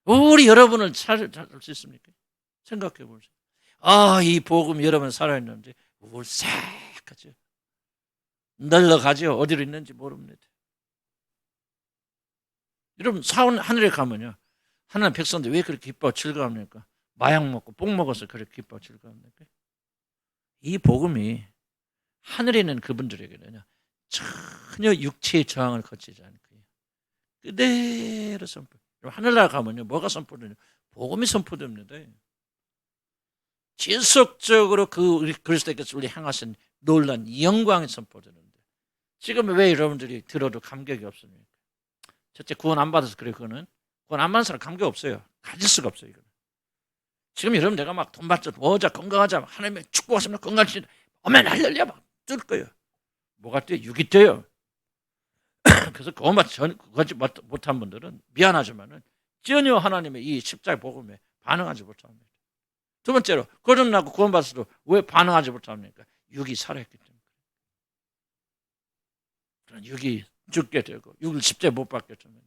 우리 여러분을 찾을 수 있습니까? 생각해 보세요. 이 복음 여러분 살아있는지 울싹하죠. 날라가죠. 어디로 있는지 모릅니다. 여러분 사원 하늘에 가면요. 하나님 백성들 왜 그렇게 기뻐 즐거워합니까? 마약 먹고 뽕 먹어서 그렇게 기뻐 즐거워합니까? 이 복음이 하늘에 있는 그분들에게는요. 전혀 육체의 저항을 거치지 않고요. 그대로 선포. 하늘나라 가면요. 뭐가 선포되냐? 복음이 선포됩니다. 지속적으로 우리 그리스도께서 우리 향하신 놀란 영광이 선포되는데 지금 왜 여러분들이 들어도 감격이 없습니까? 첫째 구원 안 받아서 그래. 그거는 구원 안 받은 사람 감격 없어요. 가질 수가 없어요. 이거는. 지금 여러분 내가 막 돈 받자 모자 건강하자 하나님의 축복하시면 건강하시다 어메 할렐루야 막 뜰 거예요. 뭐가 뛰어요? 육이 뛰어요. 그래서 그거지 못한 분들은 미안하지만은 전혀 하나님의 이 십자가 복음에 반응하지 못합니다. 두 번째로 거듭나고 구원받아서도 왜 반응하지 못합니까? 육이 살아있기 때문에. 그런 육이 죽게 되고 육을 십자가에 못 박게 되면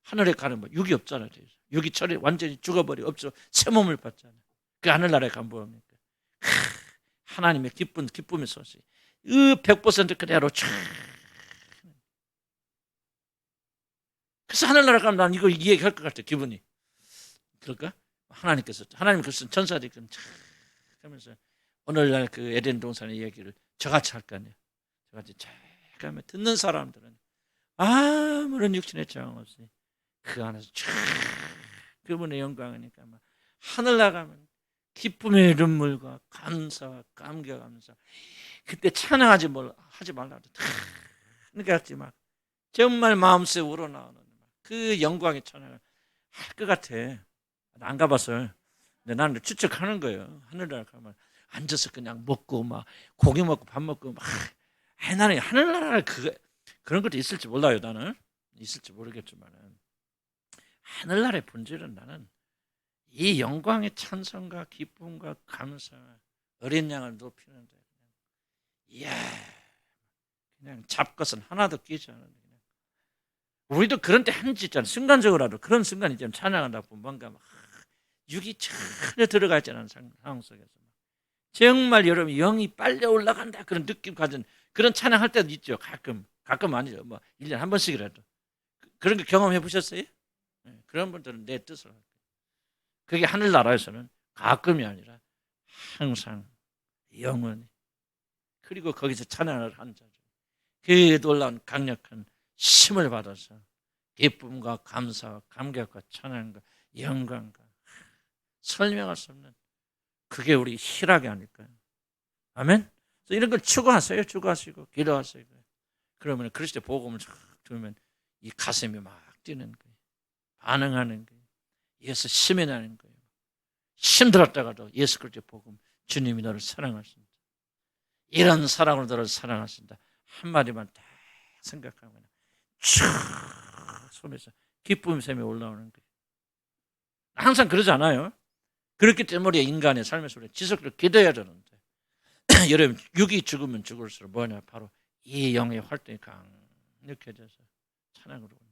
하늘에 가는 뭐 육이 없잖아요. 육이 철이 완전히 죽어버리고 없어 새 몸을 받잖아요. 그 하늘나라에 가면 뭐합니까? 하나님의 기쁨의 소식. 100% 그대로 쫙. 그래서 하늘나라 가면 난 이거 이해할 것 같아 기분이. 그럴까? 하나님 그래서 천사들이 쫙 하면서 오늘날 그 에덴 동산의 이야기를 저같이 할 거 아니에요. 저같이 쫙 하면 듣는 사람들은 아무런 육신의 저항 없이 그 안에서 쫙 그분의 영광이니까 막 하늘 나가면 기쁨의 눈물과 감사와 감격하면서 그때 찬양하지 말라도 그러니까 막 정말 마음속에 우러나오는 그 영광의 찬양을 할 것 같아. 안 가봤어요. 근데 나는 추측하는 거예요. 하늘나라 가면 앉아서 그냥 먹고 막 고기 먹고 밥 먹고 막 나는 하늘나라에 그런 것도 있을지 몰라요. 나는 있을지 모르겠지만은 하늘나라의 본질은 나는 이 영광의 찬송과 기쁨과 감사 어린 양을 높이는데 이야 그냥 잡것은 하나도 끼지 않은데 우리도 그런 때 한지 있잖아. 순간적으로라도 그런 순간이 있잖아. 찬양한다 보면 뭔가 막 육이 전혀 들어가 있지 않은 상황 속에서 정말 여러분 영이 빨려 올라간다 그런 느낌 가진 그런 찬양할 때도 있죠. 가끔 아니죠. 뭐 1년에 한 번씩이라도 그런 거 경험해 보셨어요? 그런 분들은 내 뜻을 할게요. 그게 하늘나라에서는 가끔이 아니라 항상 영원히 그리고 거기서 찬양을 한 자죠. 그 놀라운 강력한 힘을 받아서 기쁨과 감사와 감격과 찬양과 영광과 설명할 수 없는 그게 우리 희락이 아닐까요? 아멘? 그래서 이런 걸 추구하세요. 추구하시고 기도하세요. 그러면 그리스도 복음을 들으면 이 가슴이 막 뛰는 거예요. 반응하는 거예요. 예수 시민하는 거예요. 힘들었다가도 예수 그리스도 복음 주님이 너를 사랑하신다. 이런 사랑으로 너를 사랑하신다. 한마디만 딱 생각하면 촥 손에서 기쁨 샘에 올라오는 거예요. 항상 그러지 않아요. 그렇기 때문에 인간의 삶의 속에 지속적으로 기도해야 되는데 여러분 육이 죽으면 죽을수록 뭐냐 바로 이 영의 활동이 강력해져서 찬양으로 온다.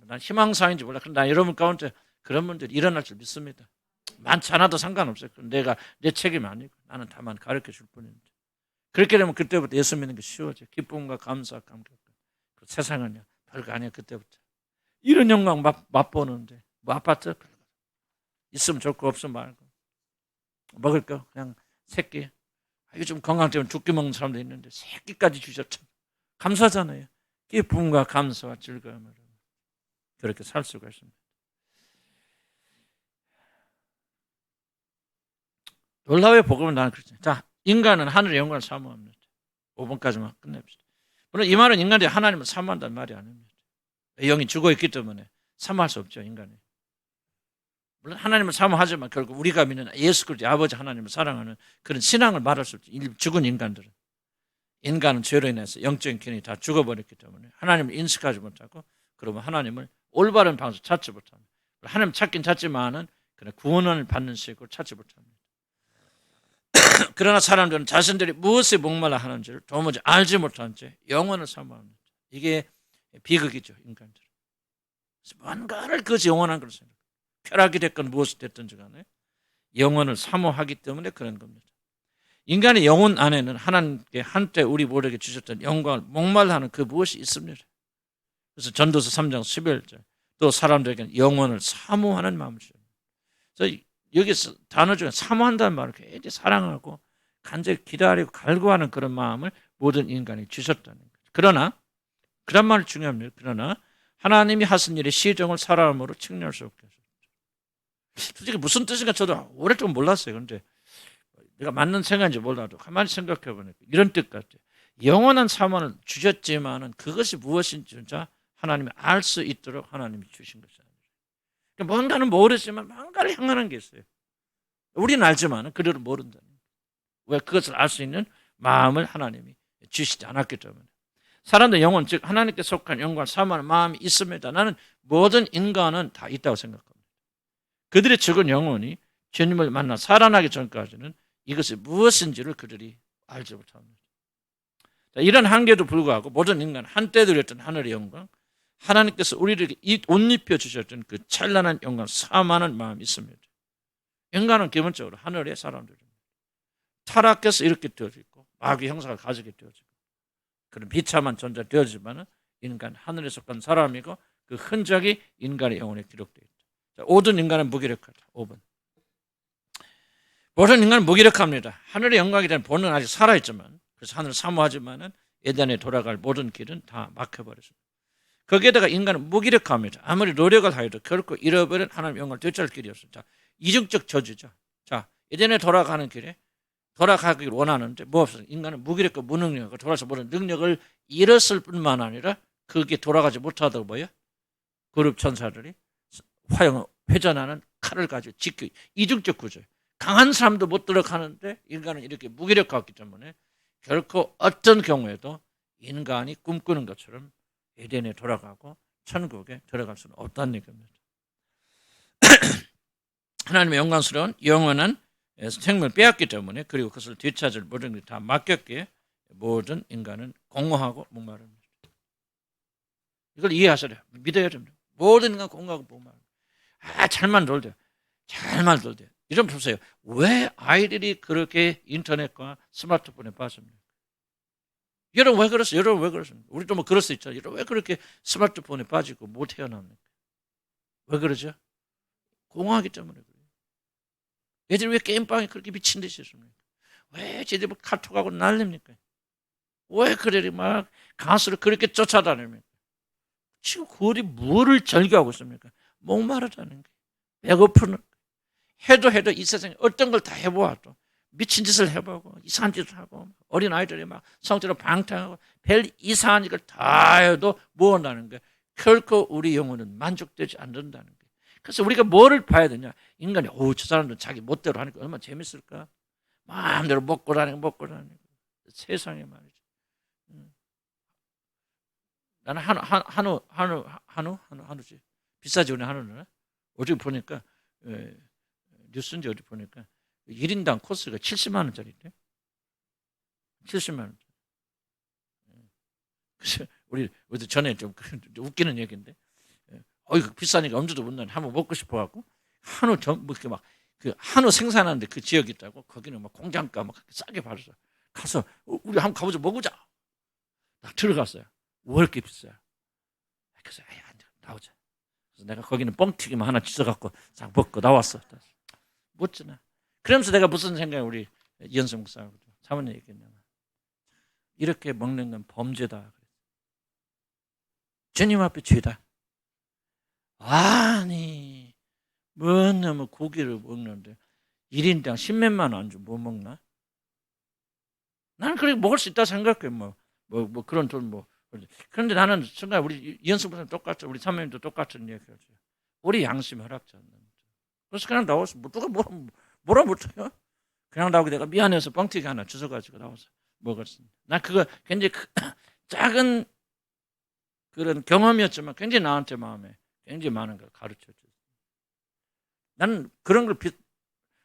난 희망사인지 몰라. 그런데 난 여러분 가운데 그런 분들이 일어날 줄 믿습니다. 많지 않아도 상관없어요. 내가 내 책임이 아니고 나는 다만 가르쳐 줄 뿐인데. 그렇게 되면 그때부터 예수 믿는 게 쉬워져. 기쁨과 감사, 감격. 그 세상은요 별거 아니야 그때부터. 이런 영광 맛보는데 뭐 아파트 있으면 좋고 없으면 말고 먹을 거 그냥 새끼. 요즘 건강 때문에 두끼 먹는 사람도 있는데 새끼까지 주셨죠. 감사하잖아요. 기쁨과 감사와 즐거움으로 그렇게 살 수가 있습니다. 놀라워요. 복음은 나는 그렇죠. 자, 인간은 하늘의 영광을 사모합니다. 5번까지만 끝냅시다. 물론 이 말은 인간이 하나님을 사모한다는 말이 아닙니다. 영이 죽어있기 때문에 사모할 수 없죠. 인간이. 물론 하나님을 사모하지만 결국 우리가 믿는 예수 그리스도 아버지 하나님을 사랑하는 그런 신앙을 말할 수 없죠. 죽은 인간들은. 인간은 죄로 인해서 영적인 기능이 다 죽어버렸기 때문에 하나님을 인식하지 못하고 그러면 하나님을 올바른 방식으로 찾지 못합니다. 하나님 찾긴 찾지만은 그냥 구원을 받는 식으로 찾지 못합니다. 그러나 사람들은 자신들이 무엇에 목말라 하는지를 도무지 알지 못한 채 영혼을 사모합니다. 이게 비극이죠. 인간들은. 뭔가를 그것이 영원한 걸 생각합니다. 쾌락이 됐건 무엇이 됐든지 간에 영혼을 사모하기 때문에 그런 겁니다. 인간의 영혼 안에는 하나님께 한때 우리 모두에게 주셨던 영광을 목말라 하는 그 무엇이 있습니다. 그래서 전도서 3장 11절 또 사람들에게는 영혼을 사모하는 마음을 주십니다. 그래서 여기서 단어 중에 사모한다는 말을 굉장히 사랑하고 간절히 기다리고 갈구하는 그런 마음을 모든 인간이 주셨다는 거죠. 그러나 그런 말이 중요합니다. 그러나 하나님이 하신 일의 시정을 사람으로 측량할 수 없게 하셨죠. 솔직히 무슨 뜻인가 저도 오랫동안 몰랐어요. 그런데 내가 맞는 생각인지 몰라도 가만히 생각해 보니까 이런 뜻 같아요. 영원한 사모를 주셨지만은 그것이 무엇인지 진짜 하나님이 알 수 있도록 하나님이 주신 것이에요. 뭔가는 모르지만 뭔가를 향하는 게 있어요. 우리는 알지만 그들은 모른다는 거예요. 왜 그것을 알 수 있는 마음을 하나님이 주시지 않았기 때문에. 사람들 영혼 즉 하나님께 속한 영광을 사모하는 마음이 있습니다. 나는 모든 인간은 다 있다고 생각합니다. 그들의 죽은 영혼이 주님을 만나 살아나기 전까지는 이것이 무엇인지를 그들이 알지 못합니다. 이런 한계도 불구하고 모든 인간 한때 누렸던 하늘의 영광 하나님께서 우리에게 옷 입혀 주셨던 그 찬란한 영광 사모하는 마음이 있습니다. 인간은 기본적으로 하늘의 사람들입니다. 타락해서 이렇게 되어지고 마귀 형상을 가지게 되어지고 그런 비참한 존재 되어지지만 인간 하늘에 속한 사람이고 그 흔적이 인간의 영혼에 기록되어 있다. 자, 모든 인간은 무기력하다. 5번. 모든 인간은 무기력합니다. 하늘의 영광에 대한 본능은 아직 살아있지만 그래서 하늘을 사모하지만 에덴에 돌아갈 모든 길은 다 막혀버렸습니다. 거기에다가 인간은 무기력합니다. 아무리 노력을 하여도 결코 잃어버린 하나님의 영광을 되찾을 길이 없습니다. 이중적 저주죠. 자, 에덴에 돌아가는 길에 돌아가길 원하는데 뭐 없어요. 인간은 무기력과 무능력과 돌아서 모든 능력을 잃었을 뿐만 아니라 그게 돌아가지 못하다고 뭐예요? 그룹 천사들이 화형 회전하는 칼을 가지고 지켜 이중적 구조예요. 강한 사람도 못 들어가는데 인간은 이렇게 무기력하기 때문에 결코 어떤 경우에도 인간이 꿈꾸는 것처럼 에덴에 돌아가고 천국에 들어갈 수는 없다는 얘기입니다. 하나님의 영광스러운 영원한 생명을 빼앗기 때문에 그리고 그것을 되찾을 모든 것이 다 맡겼기에 모든 인간은 공허하고 목마릅니다. 이걸 이해하셔야 돼요. 믿어야 됩니다. 모든 인간 공허하고 목마릅니다. 잘만 돌대요. 잘만 돌대요. 이런 보세요. 왜 아이들이 그렇게 인터넷과 스마트폰에 빠집니까? 여러분 왜 그러세요? 여러분 왜 그러십니까? 우리도 뭐 그럴 수 있잖아요. 여러분 왜 그렇게 스마트폰에 빠지고 못 태어납니까? 왜 그러죠? 공허하기 때문에 그래요. 애들이 왜 게임방에 그렇게 미친 듯이 있습니까? 왜 쟤들이 뭐 카톡하고 난립니까? 왜 그래 막 가수를 그렇게 쫓아다닙니까? 지금 그들이 뭐를 즐겨하고 있습니까? 목마르다는 거예요. 배고프는 거예요. 해도 이 세상에 어떤 걸 다 해보아도 미친 짓을 해보고 이상한 짓을 하고 어린아이들이 막 성적으로 방탕하고 별 이상한 일을 다 해도 무엇하는 거예요? 결코 우리 영혼은 만족되지 않는다는 거예요. 그래서 우리가 뭐를 봐야 되냐? 인간이 저 사람들은 자기 멋대로 하니까 얼마나 재밌을까? 마음대로 먹고 다니고 세상에 말이죠. 나는 한우지. 비싸지 우리 한우는. 어제 보니까 뉴스인지 어디 보니까 1인당 코스가 70만 원짜리인데. 70만 원. 그래서 우리 전에 좀 웃기는 얘기인데, 이거 비싸니까 엄두도 못 나는 한번 먹고 싶어갖고 한우 뭐 이렇게 막 그 한우 생산하는데 그 지역이 있다고 거기는 막 공장가 막 싸게 팔아서 가서 우리 한번 가보자 먹으자. 나 들어갔어요. 왜 이렇게 비싸요? 그래서 나오자. 그래서 내가 거기는 뻥튀기만 하나 찢어갖고 싹 먹고 나왔어. 멋지나. 그러면서 내가 무슨 생각을 우리 이현수 목사하고 사모님 얘기했냐면, 이렇게 먹는 건 범죄다. 주님 앞에 죄다. 아니 뭔 놈의 고기를 먹는데 1인당 10몇만 원 안주 못 먹나? 나는 그렇게 먹을 수 있다 생각해. 뭐 그런 돈 뭐. 그런데 나는 순간 우리 이현수 목사님 똑같죠. 우리 사모님도 똑같은 얘기하죠. 우리 양심이 허락지 않는. 그래서 그냥 나와서 누가 뭐라 못해요? 그냥 나오고 내가 미안해서 뻥튀기 하나 주워가지고 나와서 먹었습니다. 난 그거 굉장히 작은 그런 경험이었지만 굉장히 나한테 마음에 굉장히 많은 걸 가르쳐줬어요. 나는 그런 걸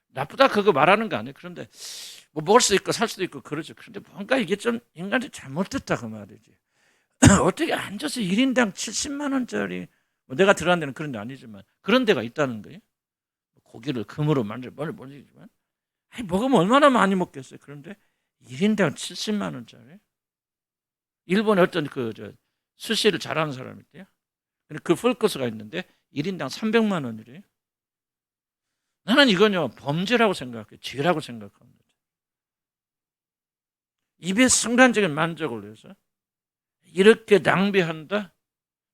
나쁘다 그거 말하는 거 아니에요. 그런데 뭐 먹을 수 있고 살 수도 있고 그러죠. 그런데 뭔가 이게 좀 인간이 잘못됐다 그 말이지. 어떻게 앉아서 1인당 70만 원짜리, 뭐 내가 들어간 데는 그런 데 아니지만 그런 데가 있다는 거예요. 고기를 금으로 모르지만 먹으면 얼마나 많이 먹겠어요. 그런데 1인당 70만 원짜리. 일본에 어떤 스시를 잘하는 사람이 있대요. 그 풀코스가 있는데 1인당 300만 원이래요. 나는 이건요 범죄라고 생각해요. 죄라고 생각합니다. 입에 순간적인 만족을 위해서 이렇게 낭비한다?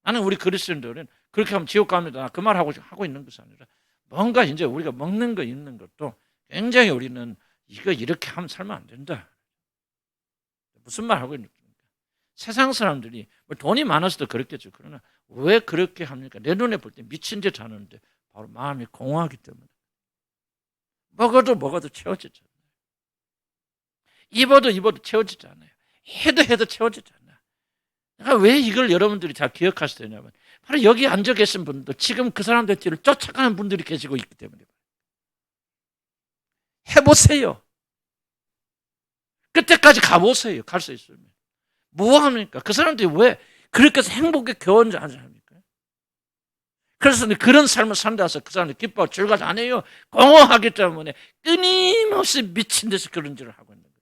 나는 우리 그리스도인들은 그렇게 하면 지옥 갑니다. 그 말 하고 있는 것이 아니라, 뭔가 이제 우리가 먹는 거 있는 것도 굉장히 우리는 이거 이렇게 하면 살면 안 된다. 무슨 말 하고 있는 겁니까? 세상 사람들이 뭐 돈이 많아서도 그렇겠죠. 그러나 왜 그렇게 합니까? 내 눈에 볼 때 미친 듯 하는데 바로 마음이 공허하기 때문에. 먹어도 채워지잖아요. 입어도 채워지지 않아요. 해도 채워지지 않아요. 내가 왜 이걸 여러분들이 잘 기억하셔야 되냐면, 바로 여기 앉아 계신 분도 지금 그 사람들 뒤를 쫓아가는 분들이 계시고 있기 때문에. 해보세요. 끝에까지 가보세요. 갈 수 있으면. 뭐 합니까? 그 사람들이 왜 그렇게 해서 행복에 겨운지 합니까? 그래서 그런 삶을 산다 해서 그 사람들이 기뻐하고 즐거워하지 않아요. 공허하기 때문에 끊임없이 미친 듯이 그런 짓을 하고 있는 거예요.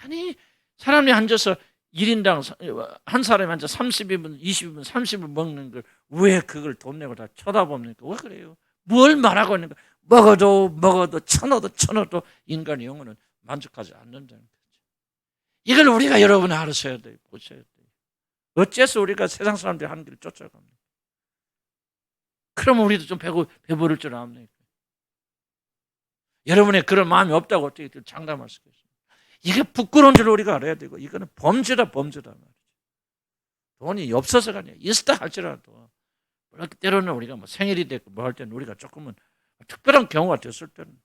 아니, 사람이 앉아서 1인당 한 사람이 앉아 30인분, 20인분, 30분 먹는 걸 왜 그걸 돈 내고 다 쳐다봅니까? 왜 그래요? 뭘 말하고 있는가? 먹어도 쳐넣어도 인간의 영혼은 만족하지 않는다는 거죠. 이걸 우리가 여러분 알으셔야 돼요. 보셔야 돼요. 어째서 우리가 세상 사람들이 하는 길을 쫓아갑니까? 그러면 우리도 좀 배부를 줄 압니까? 여러분의 그런 마음이 없다고 어떻게 장담할 수가 있어요? 이게 부끄러운 줄 우리가 알아야 되고, 이거는 범죄다 말이죠. 돈이 없어서가 아니라 있다 할지라도, 때로는 우리가 뭐 생일이 됐고 뭐 할 때는 우리가 조금은 특별한 경우가 됐을 때는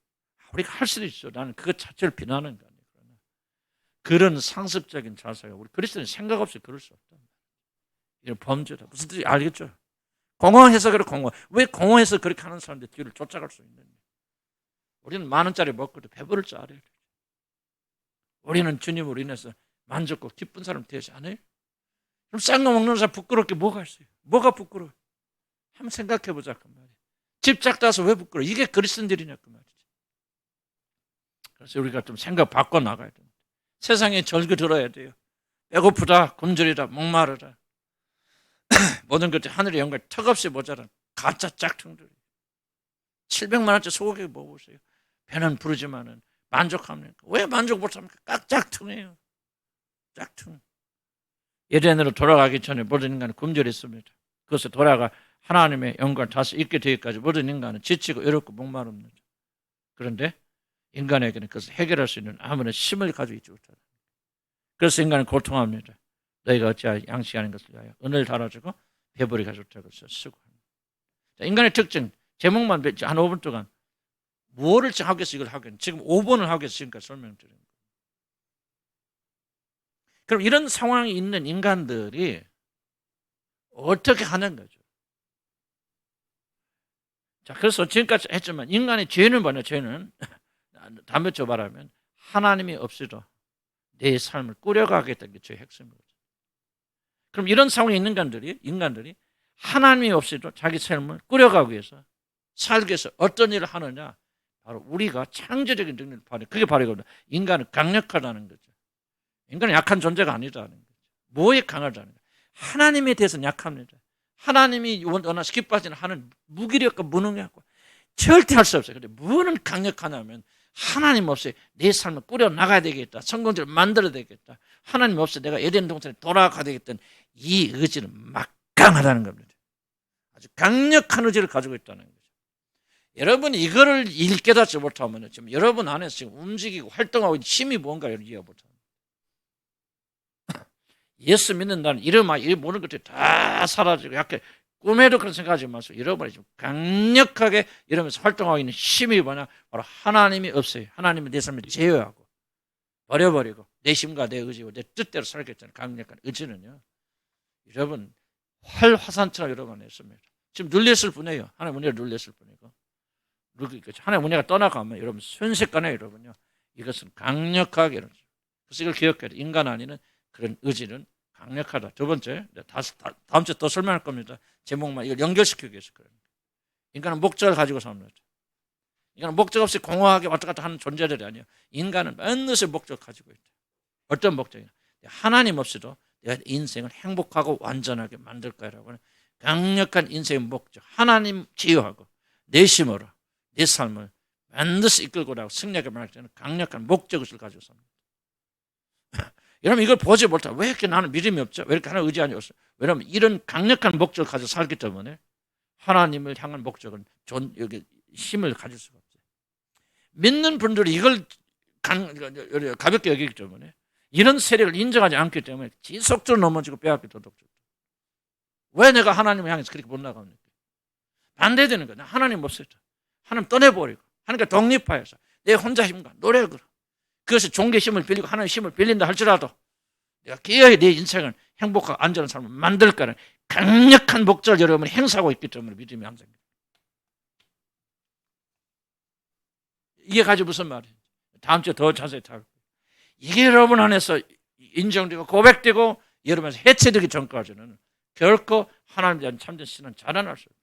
우리가 할 수도 있어. 나는 그것 자체를 비난하는 거 아니에요. 그런 상습적인 자세가 우리 그리스도는 생각 없이 그럴 수 없다. 이건 범죄다. 무슨 뜻인지 알겠죠? 공허해서 그래. 왜 공허해서 그렇게 하는 사람들 뒤를 쫓아갈 수 있는지. 우리는 10,000원짜리 먹고도 배부를 줄 알아요. 우리는 주님으로 인해서 만족고 기쁜 사람 되지 않아요? 그럼 싼 거 먹는 사람 부끄럽게 뭐가 있어요? 뭐가 부끄러워? 한번 생각해 보자 그 말이에요. 집 작다서 왜 부끄러워? 이게 그리스도인들이냐 그 말이죠. 그래서 우리가 좀 생각 바꿔 나가야 됩니다. 세상에 절규 들어야 돼요. 배고프다, 굶주리다, 목마르다. 모든 것들이 하늘의 영광 턱없이 모자란 가짜 짝퉁들. 700만 원짜리 소고기 먹어보세요. 배는 부르지만은 만족합니까? 왜 만족 못합니까? 짝퉁이에요. 짝퉁. 예전으로 돌아가기 전에 모든 인간은 굶주렸습니다. 그것을 돌아가 하나님의 영광을 다시 잊게 되기까지 모든 인간은 지치고 외롭고 목마릅니다. 그런데 인간에게는 그것을 해결할 수 있는 아무런 힘을 가지고 있지 못하다. 그래서 인간은 고통합니다. 너희가 어찌하여 양식이 아닌 것을 위하여 은을 달아주고 배부리가 좋다고 해서 수고합니다. 인간의 특징, 제목만 한 5분 동안 뭐를 하겠어 이걸 하겠어. 지금 5번을 하겠어 지금까지 설명드린 거예요. 그럼 이런 상황이 있는 인간들이 어떻게 하는 거죠? 자, 그래서 지금까지 했지만 인간의 죄는 뭐냐? 죄는 단면적으로 말하면 하나님이 없이도 내 삶을 꾸려가겠다는 게 죄의 핵심이거든요. 그럼 이런 상황에 있는 인간들이 하나님이 없이도 자기 삶을 꾸려가기 위해서 살기 위해서 어떤 일을 하느냐? 바로 우리가 창조적인 능력을 발휘. 그게 바로 이거다. 인간은 강력하다는 거죠. 인간은 약한 존재가 아니다는 거죠. 뭐에 강하다는 거죠? 하나님에 대해서는 약합니다. 하나님이 원하시 기뻐하지는 하는 무기력과 무능력과 절대 할 수 없어요. 근데 뭐는 강력하냐면 하나님 없이 내 삶을 꾸려 나가야 되겠다. 성공적으로 만들어야 되겠다. 하나님 없이 내가 에덴 동산에 돌아가야 되겠다는 이 의지는 막강하다는 겁니다. 아주 강력한 의지를 가지고 있다는 거죠. 여러분이 이거를 깨닫지 못하면 지금 여러분 안에서 지금 움직이고 활동하고 있는 힘이 뭔가를 이해 못합니다. 예수 믿는다는 이름아 이 모든 것들이 다 사라지고 약간 꿈에도 그런 생각하지 마세요. 여러분이 지금 강력하게 이러면서 활동하고 있는 힘이 뭐냐? 바로 하나님이 없어요. 하나님은 내 삶을 제어하고 버려버리고 내 힘과 내 의지와 내 뜻대로 살겠다는 강력한 의지는요. 여러분 활화산처럼 여러분 안에 있습니다. 지금 눌렸을 뿐이에요. 하나님 은혜를 눌렸을 뿐이고 하나님 은혜가 떠나가면 여러분 순식간에 여러분요. 이것은 강력하게 이러죠. 그래서 이걸 기억해야 돼요. 인간 안에는 그런 의지는 강력하다. 두 번째, 다음 주에 또 설명할 겁니다. 제목만 이걸 연결시키기 위해서 그래요. 인간은 목적을 가지고 삽니다. 인간은 목적 없이 공허하게 왔다 갔다 하는 존재들이 아니에요. 인간은 반드시 목적을 가지고 있다. 어떤 목적이냐? 하나님 없이도 내가 인생을 행복하고 완전하게 만들 거라고 하는 강력한 인생의 목적. 하나님 제어하고 내 힘으로 내 삶을 반드시 이끌고 나가고 승리하게 만들 때는 강력한 목적을 가지고 삽니다. 여러분 이걸 보지 못하고 왜 이렇게 나는 믿음이 없죠? 왜 이렇게 하나님 의지하니 없어? 왜냐하면 이런 강력한 목적을 가지고 살기 때문에 하나님을 향한 목적은 여기 힘을 가질 수가 없어요. 믿는 분들이 이걸 가볍게 여기기 때문에 이런 세력을 인정하지 않기 때문에 지속적으로 넘어지고 빼앗기 도덕적. 왜 내가 하나님을 향해서 그렇게 못 나갑니까? 반대되는 거예요. 하나님 없어요. 하나님 떠내버리고 하나님과 독립하여서 내 혼자 힘과 노력으로 그것이 종교의 힘을 빌리고 하나님의 힘을 빌린다 할지라도 내가 기어이 내 인생을 행복하고 안전한 삶을 만들 거라는 강력한 목적을 여러분이 행사하고 있기 때문에 믿음이 항상 이게 가지고 무슨 말이에요? 다음 주에 더 자세히 다룰 거예요. 이게 여러분 안에서 인정되고 고백되고 여러분에서 해체되기 전까지는 결코 하나님에 대한 참된 신은 자라날 수 없어요.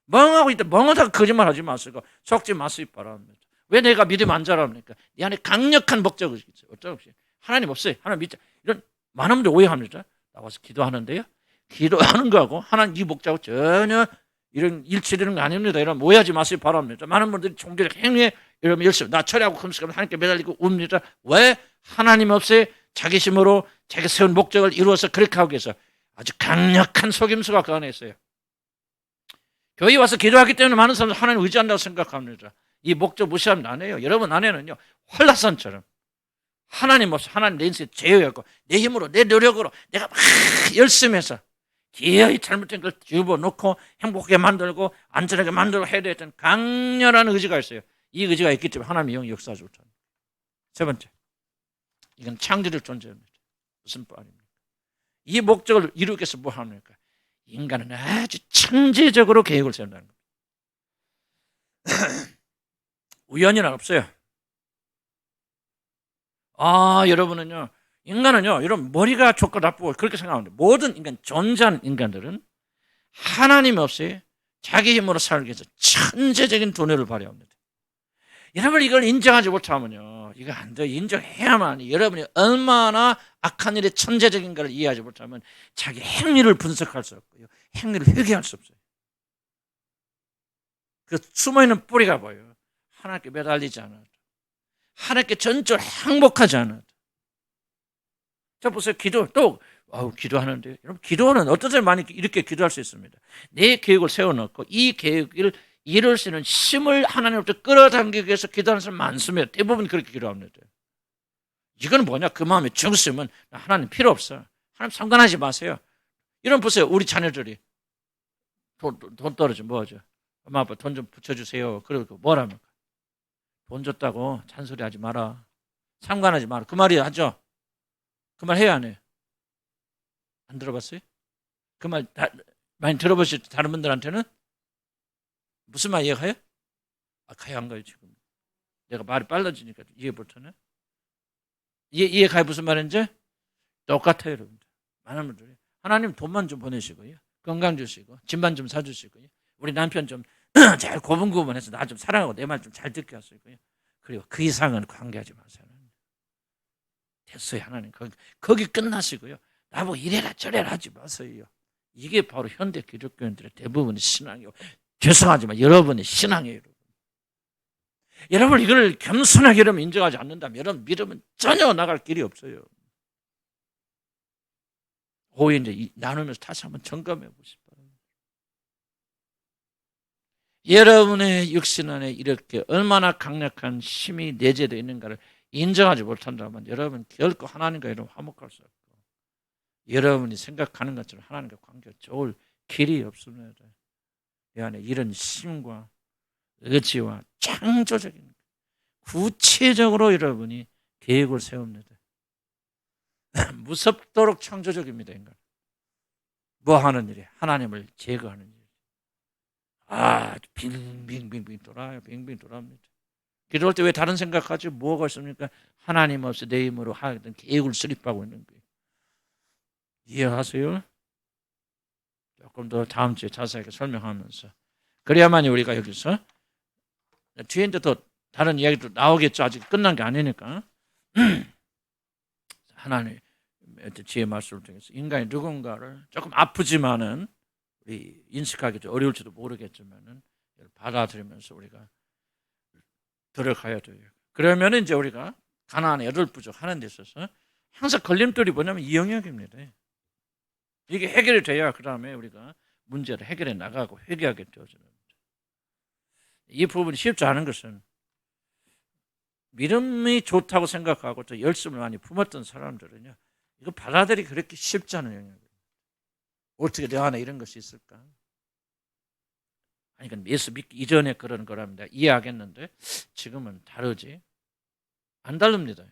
멍하고 있다 멍하다가 거짓말하지 마시고 속지 마시기 바랍니다. 왜 내가 믿음 안 자랍니까? 이 안에 강력한 목적이 있어요. 어쩌없이 하나님 없어요. 하나님 믿자. 이런 많은 분들이 오해합니다. 나와서 기도하는데요. 기도하는 거하고 하나님 이 목적하고 전혀 이런 일치되는 거 아닙니다. 이런 오해하지 마시기 바랍니다. 많은 분들이 종교적 행위에 이러면 열심히 나 철회하고 금식하면 하나님께 매달리고 웁니다. 왜? 하나님 없이 자기 힘으로 자기 세운 목적을 이루어서 그렇게 하기 위해서 아주 강력한 속임수가 그 안에 있어요. 교회 와서 기도하기 때문에 많은 사람들이 하나님 의지한다고 생각합니다. 이 목적 무시하면 안 해요. 여러분 안에는요 활라산처럼 하나님 없이 하나님 내 인생에 제어하고 내 힘으로 내 노력으로 내가 막 열심히 해서 기어이 잘못된 걸 집어넣고 행복하게 만들고 안전하게 만들고 해야 되는 강렬한 의지가 있어요. 이 의지가 있기 때문에 하나님의 영이 역사하지 못합니다. 세 번째, 이건 창조적 존재입니다. 무슨 말입니까? 이 목적을 이루기 위해서 뭐 합니까? 인간은 아주 천재적으로 계획을 세운다는 겁니다. 우연이란 없어요. 여러분은요, 인간은요, 여러분 머리가 좋고 나쁘고 그렇게 생각하는데 모든 인간, 존재하는 인간들은 하나님 없이 자기 힘으로 살기 위해서 천재적인 두뇌를 발휘합니다. 여러분 이걸 인정하지 못하면요, 이거 안 돼요. 인정해야만 여러분이 얼마나 악한 일에 천재적인가를 이해하지 못하면 자기 행위를 분석할 수 없고요, 행위를 회개할 수 없어요. 그 숨어있는 뿌리가 뭐예요? 하나님께 매달리지 않아도, 하나님께 전적으로 행복하지 않아도. 자 보세요. 기도 또 기도하는데 여러분 기도는 어떤 사람이 많이 이렇게 기도할 수 있습니다. 내 계획을 세워놓고 이 계획을 이룰 수 있는 힘을 하나님으로부터 끌어당기기 위해서 기도하는 사람 많습니다. 대부분 그렇게 기도합니다. 이건 뭐냐? 그 마음의 중심은 하나님 필요 없어. 하나님 상관하지 마세요. 이런 보세요. 우리 자녀들이 돈 떨어지면 뭐하죠? 엄마 아빠 돈 좀 붙여주세요. 그리고 뭐랍니까? 돈 줬다고 잔소리하지 마라. 상관하지 마라. 그 말이 하죠. 그 말 해야 안 해요? 안 들어봤어요? 그 말 많이 들어보실 때 다른 분들한테는 무슨 말 이해가요? 가야 안 가요 지금. 내가 말이 빨라지니까 이해 못하네. 이해가요? 무슨 말인지? 똑같아요 여러분들. 많은 분들이 하나님 돈만 좀 보내시고요, 건강 주시고 집만 좀 사주시고요, 우리 남편 좀 잘 고분고분해서 나 좀 사랑하고 내 말 좀 잘 듣게 하시고요, 그리고 그 이상은 관계하지 마세요. 됐어요. 하나님 거기 끝나시고요, 나보고 이래라 저래라 하지 마세요. 이게 바로 현대 기독교인들의 대부분의 신앙이고, 죄송하지만 여러분의 신앙이에요. 여러분 이걸 겸손하게 여러분 인정하지 않는다면 여러분 믿음은 전혀 나갈 길이 없어요. 오해 이제 나누면서 다시 한번 점검해 보시기 바랍니다. 여러분의 육신 안에 이렇게 얼마나 강력한 힘이 내재되어 있는가를 인정하지 못한다면 여러분 결코 하나님과 여러분 화목할 수 없고, 여러분이 생각하는 것처럼 하나님과 관계가 좋을 길이 없습니다. 이 안에 이런 힘과 의지와 창조적인 구체적으로 여러분이 계획을 세웁니다. 무섭도록 창조적입니다. 인간 뭐 하는 일이 하나님을 제거하는 일. 빙빙빙빙 돌아요. 빙빙 돌아옵니다. 기도할 때 왜 다른 생각하지? 뭐가 있습니까? 하나님 없이 내 힘으로 하던 계획을 수립하고 있는 거예요. 이해하세요? 조금 더 다음 주에 자세하게 설명하면서, 그래야만이 우리가 여기서 뒤에 이제 더 다른 이야기도 나오겠죠. 아직 끝난 게 아니니까. 하나님 지혜 말씀을 통해서 인간이 누군가를 조금 아프지만은 우리 인식하기 좀 어려울지도 모르겠지만은 받아들이면서 우리가 들어가야 돼요. 그러면 이제 우리가 가나안의 8부족 하는 데 있어서 항상 걸림돌이 뭐냐면 이 영역입니다. 이게 해결이 돼야 그 다음에 우리가 문제를 해결해 나가고 회개하게 되어지는 거죠. 이 부분이 쉽지 않은 것은 믿음이 좋다고 생각하고 또 열심을 많이 품었던 사람들은요, 이거 받아들이기 그렇게 쉽지 않은 영역이에요. 어떻게 내 안에 이런 것이 있을까? 아니, 그건 예수 믿기 이전에 그런 거랍니다. 이해하겠는데 지금은 다르지? 안 다릅니다.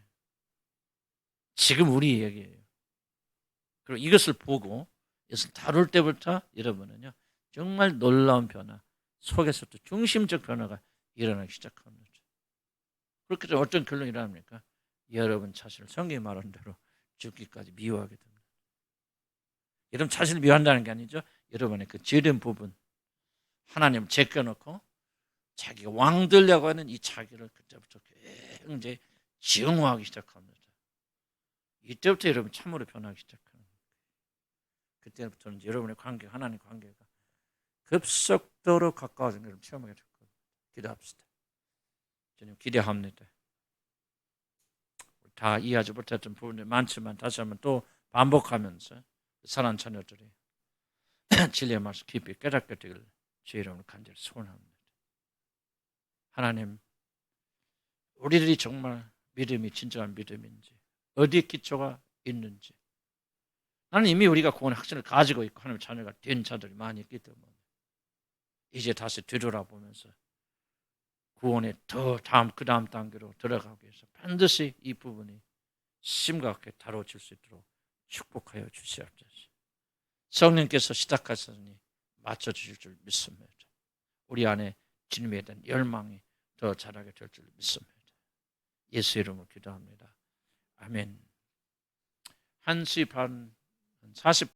지금 우리 얘기예요. 그리고 이것을 보고 이것을 다룰 때부터 여러분은요, 정말 놀라운 변화 속에서도 중심적 변화가 일어나기 시작합니다. 그렇게 되면 어떤 결론이 일어납니까? 여러분 자신을 성경이 말한 대로 죽기까지 미워하게 됩니다. 여러분 자신을 미워한다는 게 아니죠. 여러분의 그 죄된 부분 하나님을 제껴놓고 자기가 왕 되려고 하는 이 자기를 그때부터 굉장히 증오하기 시작합니다. 이때부터 여러분 참으로 변하기 시작합니다. 그때부터는 여러분의 관계, 하나님 관계가 급속도로 가까워진 걸 체험하게 될 겁니다. 기도합시다. 저는 기대합니다. 다 이해하지 못했던 부분이 많지만 다시 한번 또 반복하면서 사랑하는 자녀들이 진리의 말씀 깊이 깨닫게 되길 주의 이름으로 간절히 소원합니다. 하나님, 우리들이 정말 믿음이 진정한 믿음인지, 어디에 기초가 있는지, 나는 이미 우리가 구원의 확신을 가지고 있고 하나님의 자녀가 된 자들이 많이 있기 때문에 이제 다시 되돌아보면서 구원의 더 그 다음 단계로 들어가기 위해서 반드시 이 부분이 심각하게 다뤄질 수 있도록 축복하여 주시옵소서. 성령께서 시작하시니 맞춰주실 줄 믿습니다. 우리 안에 주님에 대한 열망이 더 자라게 될 줄 믿습니다. 예수 이름으로 기도합니다. 아멘. 1시 반 40